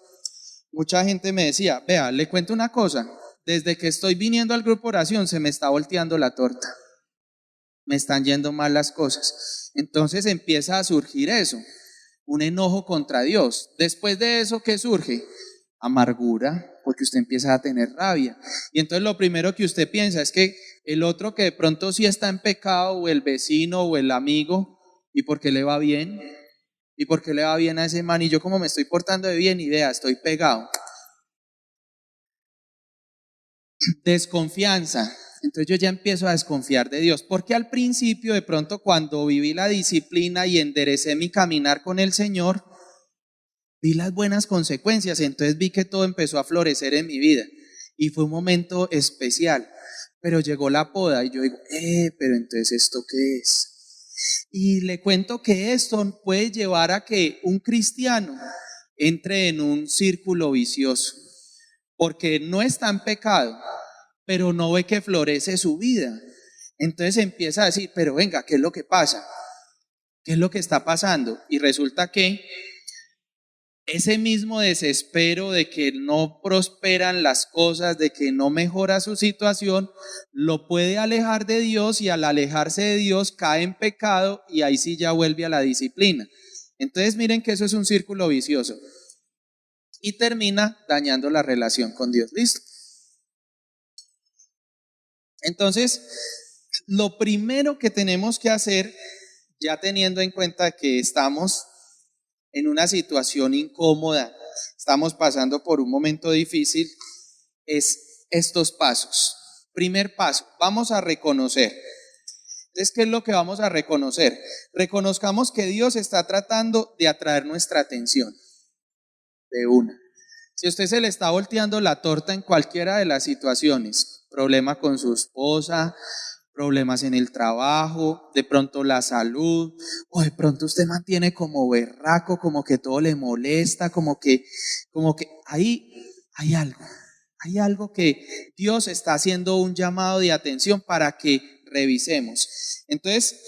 mucha gente me decía, vea, le cuento una cosa, desde que estoy viniendo al grupo de oración se me está volteando la torta, me están yendo mal las cosas. Entonces empieza a surgir eso, un enojo contra Dios. Después de eso, ¿qué surge? Amargura, porque usted empieza a tener rabia. Y entonces lo primero que usted piensa es que el otro que de pronto sí está en pecado, o el vecino, o el amigo, ¿y por qué le va bien? ¿Y por qué le va bien a ese man? Y yo como me estoy portando de bien, idea, estoy pegado. Desconfianza. Entonces yo ya empiezo a desconfiar de Dios, porque al principio de pronto cuando viví la disciplina y enderecé mi caminar con el Señor, vi las buenas consecuencias, entonces vi que todo empezó a florecer en mi vida y fue un momento especial, pero llegó la poda y yo digo, pero entonces ¿esto qué es? Y le cuento que esto puede llevar a que un cristiano entre en un círculo vicioso, porque no está en pecado, pero no ve que florece su vida. Entonces empieza a decir, pero venga, ¿qué es lo que pasa? ¿Qué es lo que está pasando? Y resulta que ese mismo desespero de que no prosperan las cosas, de que no mejora su situación, lo puede alejar de Dios, y al alejarse de Dios cae en pecado y ahí sí ya vuelve a la disciplina. Entonces miren que eso es un círculo vicioso y termina dañando la relación con Dios. ¿Listo? Entonces, lo primero que tenemos que hacer, ya teniendo en cuenta que estamos en una situación incómoda, estamos pasando por un momento difícil, es estos pasos. Primer paso, vamos a reconocer. Entonces, ¿qué es lo que vamos a reconocer? Reconozcamos que Dios está tratando de atraer nuestra atención de una. Si usted se le está volteando la torta en cualquiera de las situaciones, problema con su esposa, problemas en el trabajo, de pronto la salud, o de pronto usted mantiene como berraco, como que todo le molesta, como que ahí hay algo que Dios está haciendo un llamado de atención para que revisemos. Entonces,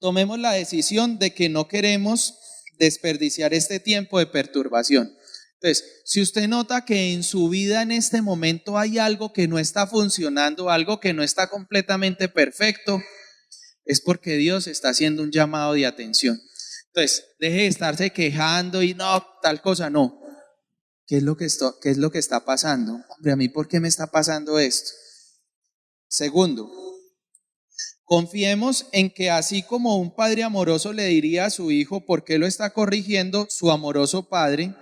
tomemos la decisión de que no queremos desperdiciar este tiempo de perturbación. Entonces, si usted nota que en su vida en este momento hay algo que no está funcionando, algo que no está completamente perfecto, es porque Dios está haciendo un llamado de atención. Entonces, deje de estarse quejando y no, tal cosa, no. ¿Qué es lo que está pasando? Hombre, ¿a mí por qué me está pasando esto? Segundo, confiemos en que así como un padre amoroso le diría a su hijo por qué lo está corrigiendo, su amoroso padre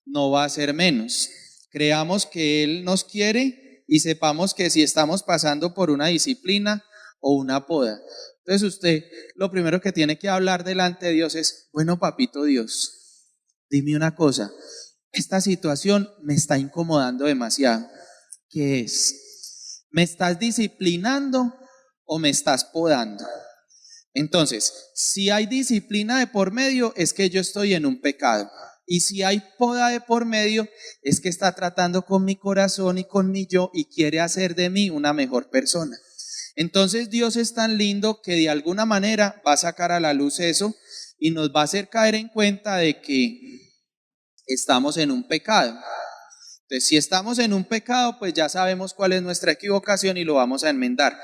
no va a ser menos. Creamos que Él nos quiere y sepamos que si estamos pasando por una disciplina o una poda. Entonces usted lo primero que tiene que hablar delante de Dios es, bueno, papito Dios, dime una cosa, esta situación me está incomodando demasiado. ¿Qué es? ¿Me estás disciplinando o me estás podando? Entonces, si hay disciplina de por medio, es que yo estoy en un pecado. Y si hay poda de por medio, es que está tratando con mi corazón y con mi yo y quiere hacer de mí una mejor persona. Entonces Dios es tan lindo que de alguna manera va a sacar a la luz eso y nos va a hacer caer en cuenta de que estamos en un pecado. Entonces, si estamos en un pecado, pues ya sabemos cuál es nuestra equivocación y lo vamos a enmendar.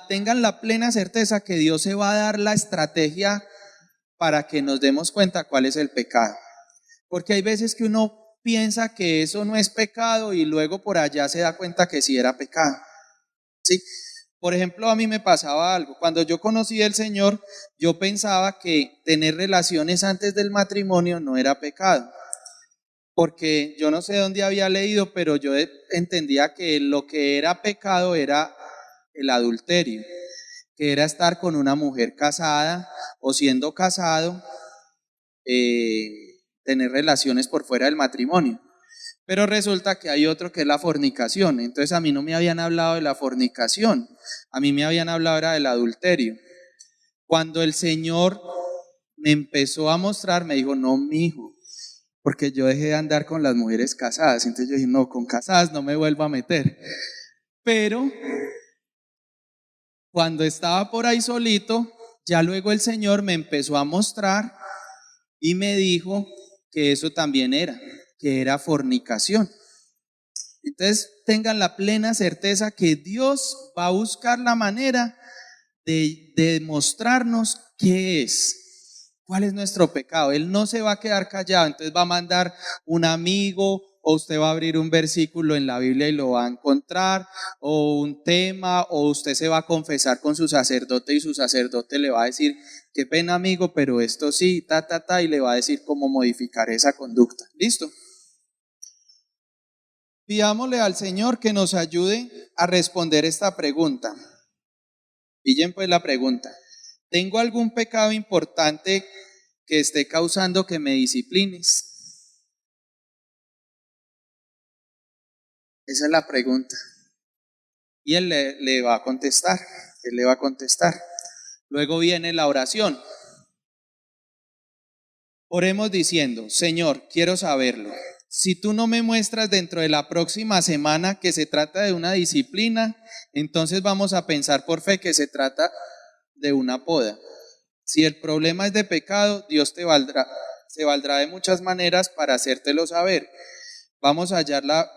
Tengan la plena certeza que Dios se va a dar la estrategia para que nos demos cuenta cuál es el pecado. Porque hay veces que uno piensa que eso no es pecado y luego por allá se da cuenta que sí era pecado. ¿Sí? Por ejemplo, a mí me pasaba algo. Cuando yo conocí al Señor, yo pensaba que tener relaciones antes del matrimonio no era pecado. Porque yo no sé dónde había leído, pero yo entendía que lo que era pecado era el adulterio, que era estar con una mujer casada o siendo casado, tener relaciones por fuera del matrimonio. Pero resulta que hay otro que es la fornicación. Entonces a mí no me habían hablado de la fornicación, a mí me habían hablado era del adulterio. Cuando el Señor me empezó a mostrar, me dijo, no, mijo, porque yo dejé de andar con las mujeres casadas. Entonces yo dije, no, con casadas no me vuelvo a meter. Pero cuando estaba por ahí solito, ya luego el Señor me empezó a mostrar y me dijo que eso también que era fornicación. Entonces tengan la plena certeza que Dios va a buscar la manera de mostrarnos qué es, cuál es nuestro pecado. Él no se va a quedar callado, entonces va a mandar un amigo, o usted va a abrir un versículo en la Biblia y lo va a encontrar, o un tema, o usted se va a confesar con su sacerdote y su sacerdote le va a decir, qué pena amigo, pero esto sí, y le va a decir cómo modificar esa conducta. ¿Listo? Pidámosle al Señor que nos ayude a responder esta pregunta. Pillen pues la pregunta. ¿Tengo algún pecado importante que esté causando que me disciplines? Esa es la pregunta. Y Él le va a contestar. Él le va a contestar. Luego viene la oración. Oremos diciendo, Señor, quiero saberlo. Si tú no me muestras dentro de la próxima semana que se trata de una disciplina, entonces vamos a pensar por fe que se trata de una poda. Si el problema es de pecado, Dios te se valdrá de muchas maneras para hacértelo saber. Vamos a hallar la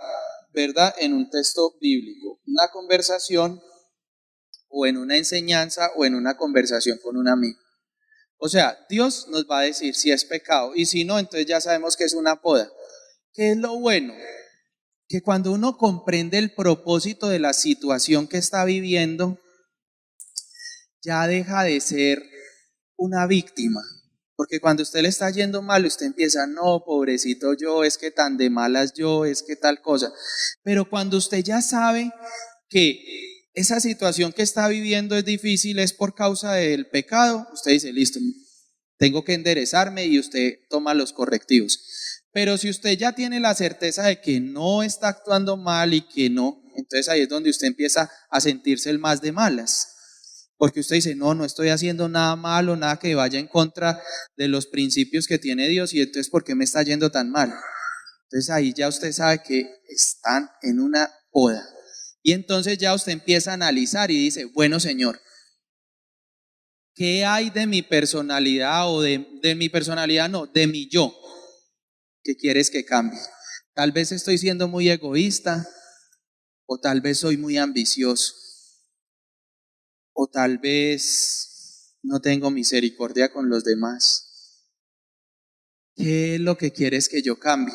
verdad en un texto bíblico, una conversación o en una enseñanza o en una conversación con un amigo. O sea, Dios nos va a decir si es pecado y si no, entonces ya sabemos que es una poda. ¿Qué es lo bueno? Que cuando uno comprende el propósito de la situación que está viviendo, ya deja de ser una víctima. Porque cuando usted le está yendo mal, usted empieza, no, pobrecito yo, es que tan de malas yo, es que tal cosa. Pero cuando usted ya sabe que esa situación que está viviendo es difícil, es por causa del pecado, usted dice, listo, tengo que enderezarme y usted toma los correctivos. Pero si usted ya tiene la certeza de que no está actuando mal y que no, entonces ahí es donde usted empieza a sentirse el más de malas. Porque usted dice, no estoy haciendo nada malo, nada que vaya en contra de los principios que tiene Dios, y entonces ¿por qué me está yendo tan mal? Entonces ahí ya usted sabe que están en una poda. Y entonces ya usted empieza a analizar y dice, bueno, Señor, ¿qué hay de mi personalidad o de mi personalidad no, de mi yo, que quieres que cambie? Tal vez estoy siendo muy egoísta, o tal vez soy muy ambicioso, o tal vez no tengo misericordia con los demás. ¿Qué es lo que quieres que yo cambie?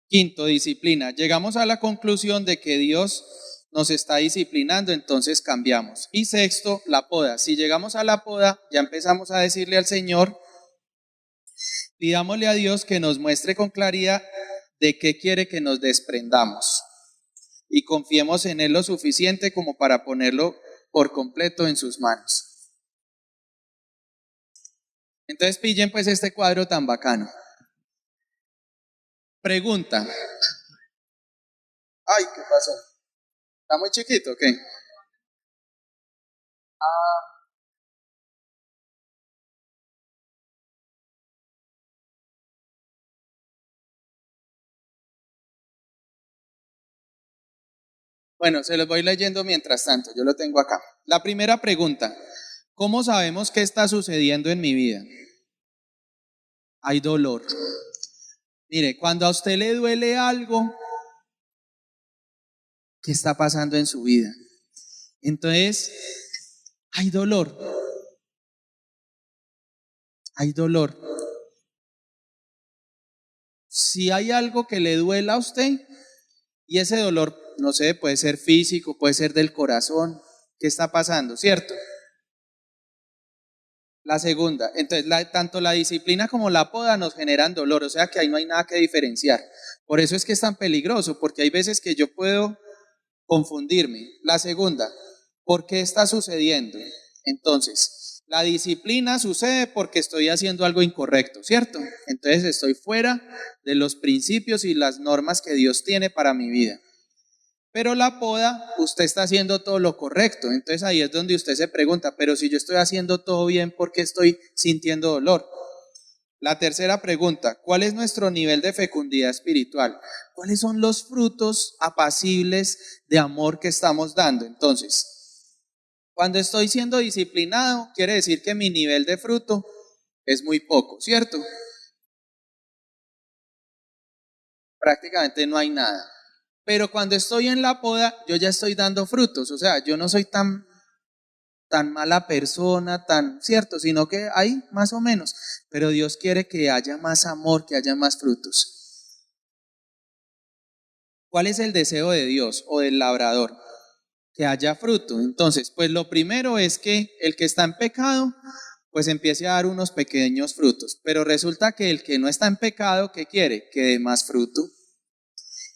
Quinto, disciplina. Llegamos a la conclusión de que Dios nos está disciplinando, entonces cambiamos. Y sexto, la poda. Si llegamos a la poda, ya empezamos a decirle al Señor, pidámosle a Dios que nos muestre con claridad de qué quiere que nos desprendamos. Y confiemos en Él lo suficiente como para ponerlo por completo en sus manos. Entonces pillen pues este cuadro tan bacano. Pregunta. Ay, ¿qué pasó? ¿Está muy chiquito o qué? Bueno, se los voy leyendo mientras tanto, yo lo tengo acá. La primera pregunta, ¿cómo sabemos qué está sucediendo en mi vida? Hay dolor. Mire, cuando a usted le duele algo, ¿qué está pasando en su vida? Entonces, hay dolor. Hay dolor. Si hay algo que le duela a usted, y ese dolor, no sé, puede ser físico, puede ser del corazón, ¿qué está pasando? ¿Cierto? La segunda, entonces tanto la disciplina como la poda nos generan dolor, o sea que ahí no hay nada que diferenciar. Por eso es que es tan peligroso, porque hay veces que yo puedo confundirme. La segunda, ¿por qué está sucediendo? Entonces, la disciplina sucede porque estoy haciendo algo incorrecto, ¿cierto? Entonces estoy fuera de los principios y las normas que Dios tiene para mi vida. Pero la poda, usted está haciendo todo lo correcto. Entonces ahí es donde usted se pregunta, pero si yo estoy haciendo todo bien, ¿por qué estoy sintiendo dolor? La tercera pregunta, ¿cuál es nuestro nivel de fecundidad espiritual? ¿Cuáles son los frutos apacibles de amor que estamos dando? Entonces, cuando estoy siendo disciplinado, quiere decir que mi nivel de fruto es muy poco, ¿cierto? Prácticamente no hay nada. Pero cuando estoy en la poda, yo ya estoy dando frutos, o sea, yo no soy tan mala persona, tan cierto, sino que hay más o menos. Pero Dios quiere que haya más amor, que haya más frutos. ¿Cuál es el deseo de Dios o del labrador? Que haya fruto. Entonces, pues lo primero es que el que está en pecado, pues empiece a dar unos pequeños frutos. Pero resulta que el que no está en pecado, ¿qué quiere? Que dé más fruto.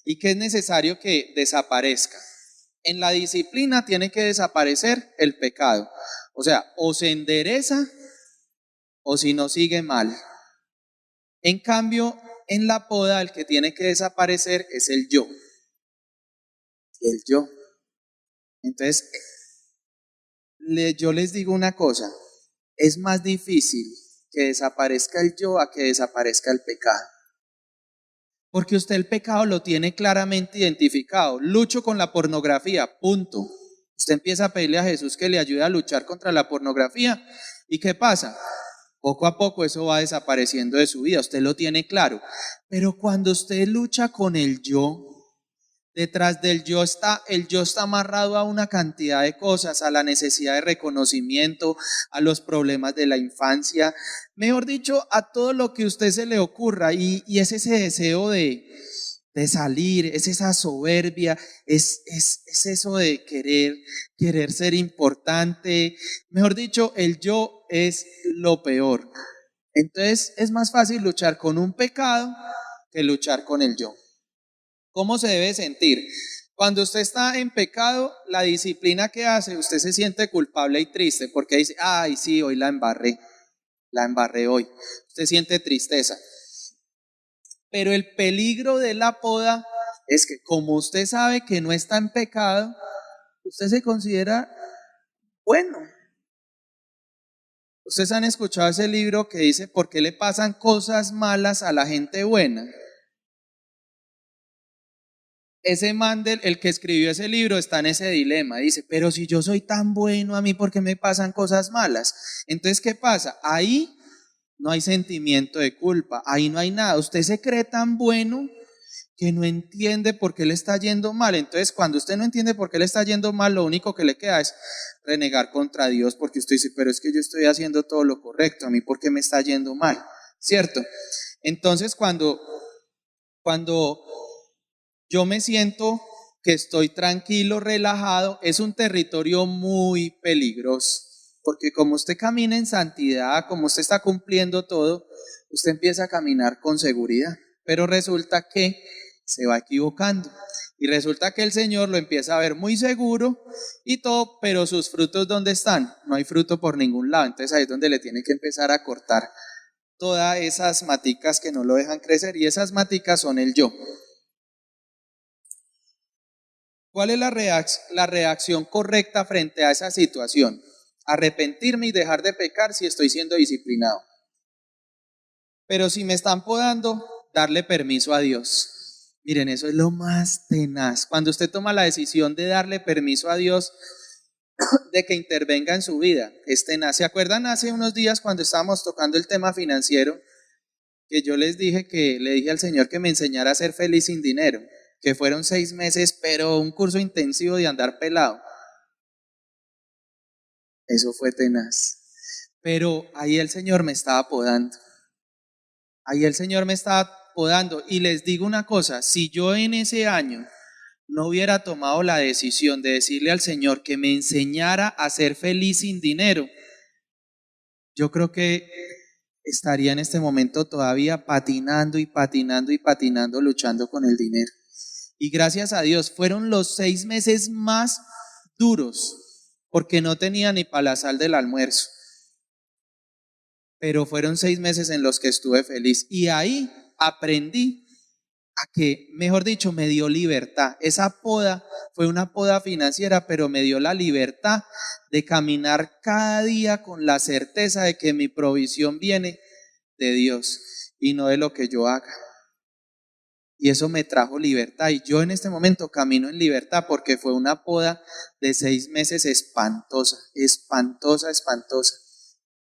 Y que es necesario que desaparezca. En la disciplina tiene que desaparecer el pecado. O sea, o se endereza o si no sigue mal. En cambio, en la poda el que tiene que desaparecer es el yo. El yo. Entonces, yo les digo una cosa, es más difícil que desaparezca el yo a que desaparezca el pecado. Porque usted el pecado lo tiene claramente identificado. Lucho con la pornografía, punto. Usted empieza a pedirle a Jesús que le ayude a luchar contra la pornografía. ¿Y qué pasa? Poco a poco eso va desapareciendo de su vida, usted lo tiene claro. Pero cuando usted lucha con el yo, detrás del yo está, el yo está amarrado a una cantidad de cosas, a la necesidad de reconocimiento, a los problemas de la infancia, mejor dicho, a todo lo que a usted se le ocurra, y es ese deseo de salir, es esa soberbia, es eso de querer ser importante, mejor dicho, el yo es lo peor. Entonces es más fácil luchar con un pecado que luchar con el yo. ¿Cómo se debe sentir? Cuando usted está en pecado, la disciplina que hace, usted se siente culpable y triste porque dice, ay, sí, hoy la embarré hoy. Usted siente tristeza. Pero el peligro de la poda es que como usted sabe que no está en pecado, usted se considera bueno. Ustedes han escuchado ese libro que dice, ¿por qué le pasan cosas malas a la gente buena? Ese man, el que escribió ese libro, está en ese dilema. Dice, pero si yo soy tan bueno, ¿a mí por qué me pasan cosas malas? Entonces, ¿qué pasa? Ahí no hay sentimiento de culpa, ahí no hay nada. Usted se cree tan bueno que no entiende por qué le está yendo mal. Entonces, cuando usted no entiende por qué le está yendo mal, lo único que le queda es renegar contra Dios, porque usted dice, pero es que yo estoy haciendo todo lo correcto, ¿a mí por qué me está yendo mal? ¿Cierto? Entonces, cuando yo me siento que estoy tranquilo, relajado, es un territorio muy peligroso, porque como usted camina en santidad, como usted está cumpliendo todo, usted empieza a caminar con seguridad, pero resulta que se va equivocando y resulta que el Señor lo empieza a ver muy seguro y todo, pero sus frutos ¿dónde están? No hay fruto por ningún lado. Entonces ahí es donde le tiene que empezar a cortar todas esas maticas que no lo dejan crecer, y esas maticas son el yo. ¿Cuál es la reacción correcta frente a esa situación? Arrepentirme y dejar de pecar si estoy siendo disciplinado. Pero si me están podando, darle permiso a Dios. Miren, eso es lo más tenaz. Cuando usted toma la decisión de darle permiso a Dios de que intervenga en su vida, es tenaz. ¿Se acuerdan hace unos días cuando estábamos tocando el tema financiero? Que yo les dije que le dije al Señor que me enseñara a ser feliz sin dinero. Que fueron 6 meses, pero un curso intensivo de andar pelado. Eso fue tenaz. Pero ahí el Señor me estaba podando. Ahí el Señor me estaba podando. Y les digo una cosa, si yo en ese año no hubiera tomado la decisión de decirle al Señor que me enseñara a ser feliz sin dinero, yo creo que estaría en este momento todavía patinando y patinando y patinando, luchando con el dinero. Y gracias a Dios fueron los 6 meses más duros, porque no tenía ni para la sal del almuerzo. Pero fueron 6 meses en los que estuve feliz. Y ahí aprendí a que, mejor dicho, me dio libertad. Esa poda fue una poda financiera, pero me dio la libertad de caminar cada día con la certeza de que mi provisión viene de Dios y no de lo que yo haga. Y eso me trajo libertad, y yo en este momento camino en libertad porque fue una poda de 6 meses espantosa, espantosa, espantosa,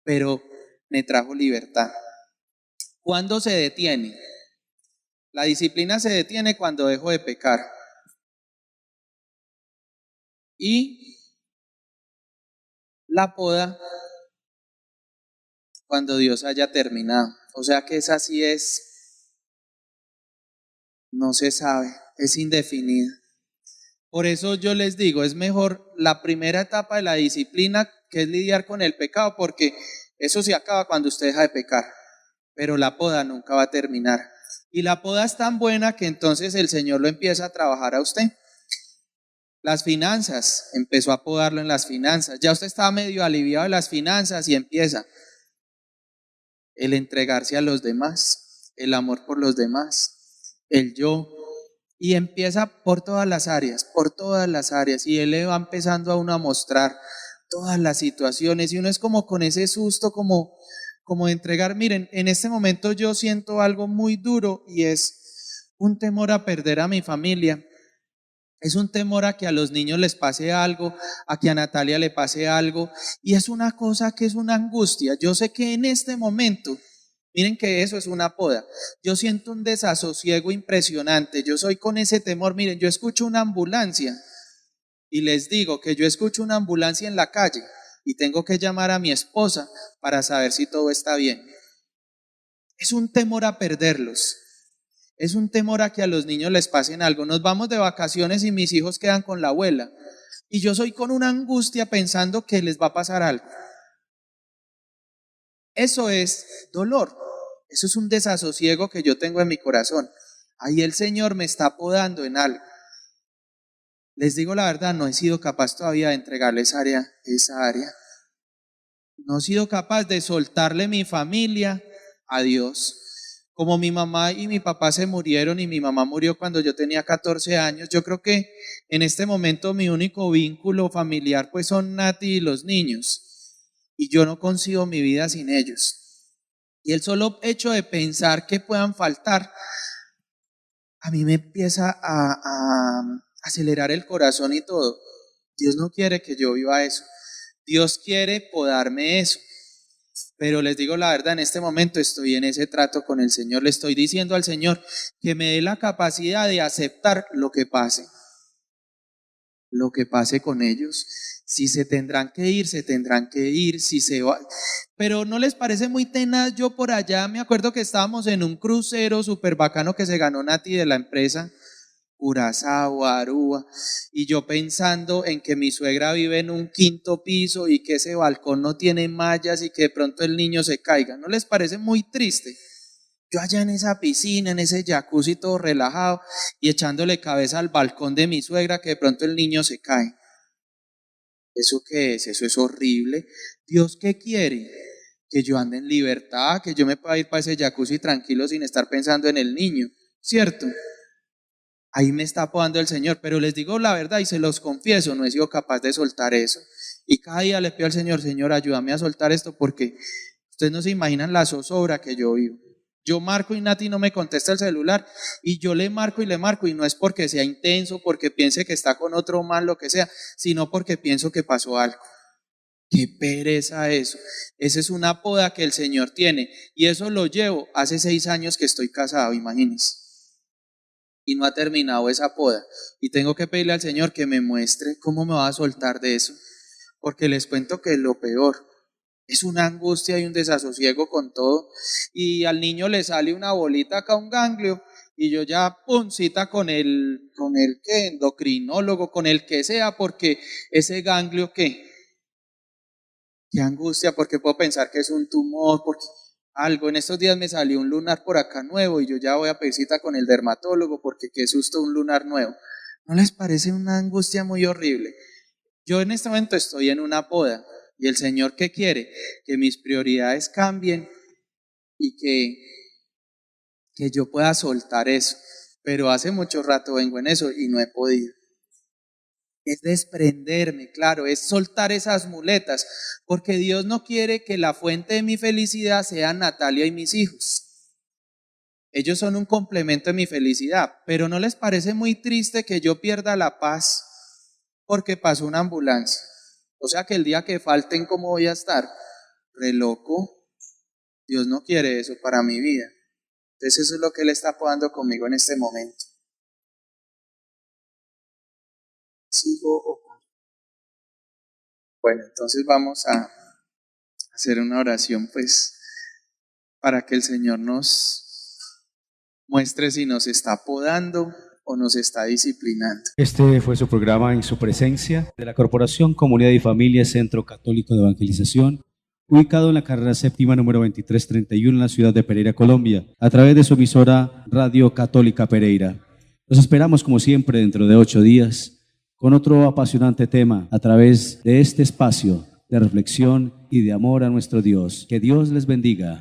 pero me trajo libertad. ¿Cuándo se detiene? La disciplina se detiene cuando dejo de pecar. Y la poda cuando Dios haya terminado. O sea que esa sí es, no se sabe, es indefinida. Por eso yo les digo, es mejor la primera etapa de la disciplina, que es lidiar con el pecado, porque eso se acaba cuando usted deja de pecar, pero la poda nunca va a terminar. Y la poda es tan buena que entonces el Señor lo empieza a trabajar a usted. Las finanzas, empezó a podarlo en las finanzas. Ya usted estaba medio aliviado de las finanzas y empieza el entregarse a los demás, el amor por los demás, el yo. Y empieza por todas las áreas, y Él le va empezando a uno a mostrar todas las situaciones, y uno es como con ese susto, como de entregar. Miren, en este momento yo siento algo muy duro, y es un temor a perder a mi familia. Es un temor a que a los niños les pase algo, a que a Natalia le pase algo, y es una cosa que es una angustia. Yo sé que en este momento, miren que eso es una poda, yo siento un desasosiego impresionante, yo soy con ese temor. Miren, yo escucho una ambulancia y les digo que yo escucho una ambulancia en la calle y tengo que llamar a mi esposa para saber si todo está bien. Es un temor a perderlos. Es un temor a que a los niños les pasen algo. Nos vamos de vacaciones y mis hijos quedan con la abuela. Y yo soy con una angustia pensando que les va a pasar algo. Eso es dolor. Eso es un desasosiego que yo tengo en mi corazón. Ahí el Señor me está podando en algo. Les digo la verdad, no he sido capaz todavía de entregarles esa área. No he sido capaz de soltarle mi familia a Dios. Como mi mamá y mi papá se murieron y mi mamá murió cuando yo tenía 14 años, yo creo que en este momento mi único vínculo familiar pues son Nati y los niños. Y yo no concibo mi vida sin ellos. Y el solo hecho de pensar que puedan faltar, a mí me empieza a acelerar el corazón y todo. Dios no quiere que yo viva eso. Dios quiere podarme eso. Pero les digo la verdad, en este momento estoy en ese trato con el Señor. Le estoy diciendo al Señor que me dé la capacidad de aceptar lo que pase con ellos. Si se tendrán que ir, se tendrán que ir. Si se va. Pero ¿no les parece muy tenaz? Yo por allá me acuerdo que estábamos en un crucero súper bacano que se ganó Nati de la empresa, Curazao, Aruba, y yo pensando en que mi suegra vive en un 5.º piso y que ese balcón no tiene mallas y que de pronto el niño se caiga. ¿No les parece muy triste? Yo allá en esa piscina, en ese jacuzzi todo relajado y echándole cabeza al balcón de mi suegra que de pronto el niño se cae. ¿Eso qué es? Eso es horrible. ¿Dios qué quiere? Que yo ande en libertad, que yo me pueda ir para ese jacuzzi tranquilo sin estar pensando en el niño, ¿cierto? Ahí me está podando el Señor, pero les digo la verdad y se los confieso, no he sido capaz de soltar eso. Y cada día le pido al Señor, Señor, ayúdame a soltar esto porque ustedes no se imaginan la zozobra que yo vivo. Yo marco y Nati no me contesta el celular y yo le marco y no es porque sea intenso, porque piense que está con otro mal, lo que sea, sino porque pienso que pasó algo. Qué pereza eso. Esa es una poda que el Señor tiene y eso lo llevo hace 6 años que estoy casado, imagínense. Y no ha terminado esa poda. Y tengo que pedirle al Señor que me muestre cómo me va a soltar de eso. Porque les cuento que lo peor es una angustia y un desasosiego con todo. Y al niño le sale una bolita acá, un ganglio. Y yo ya puncita con el ¿qué? Endocrinólogo, con el que sea, porque ese ganglio, ¿qué? Qué angustia, porque puedo pensar que es un tumor, porque algo. En estos días me salió un lunar por acá nuevo y yo ya voy a pedir cita con el dermatólogo porque qué susto un lunar nuevo. ¿No les parece una angustia muy horrible? Yo en este momento estoy en una poda y el Señor ¿qué quiere? Que mis prioridades cambien y que yo pueda soltar eso. Pero hace mucho rato vengo en eso y no he podido. Es desprenderme, claro, es soltar esas muletas, porque Dios no quiere que la fuente de mi felicidad sea Natalia y mis hijos. Ellos son un complemento de mi felicidad, pero ¿no les parece muy triste que yo pierda la paz porque pasó una ambulancia? O sea que el día que falten, ¿cómo voy a estar? Re loco. Dios no quiere eso para mi vida. Entonces eso es lo que Él está podando conmigo en este momento. Bueno, entonces vamos a hacer una oración pues para que el Señor nos muestre si nos está podando o nos está disciplinando. Este fue su programa En su presencia de la Corporación Comunidad y Familia Centro Católico de Evangelización, ubicado en la carrera séptima número 2331 en la ciudad de Pereira, Colombia, a través de su emisora Radio Católica Pereira. Los esperamos como siempre dentro de 8 días con otro apasionante tema a través de este espacio de reflexión y de amor a nuestro Dios. Que Dios les bendiga.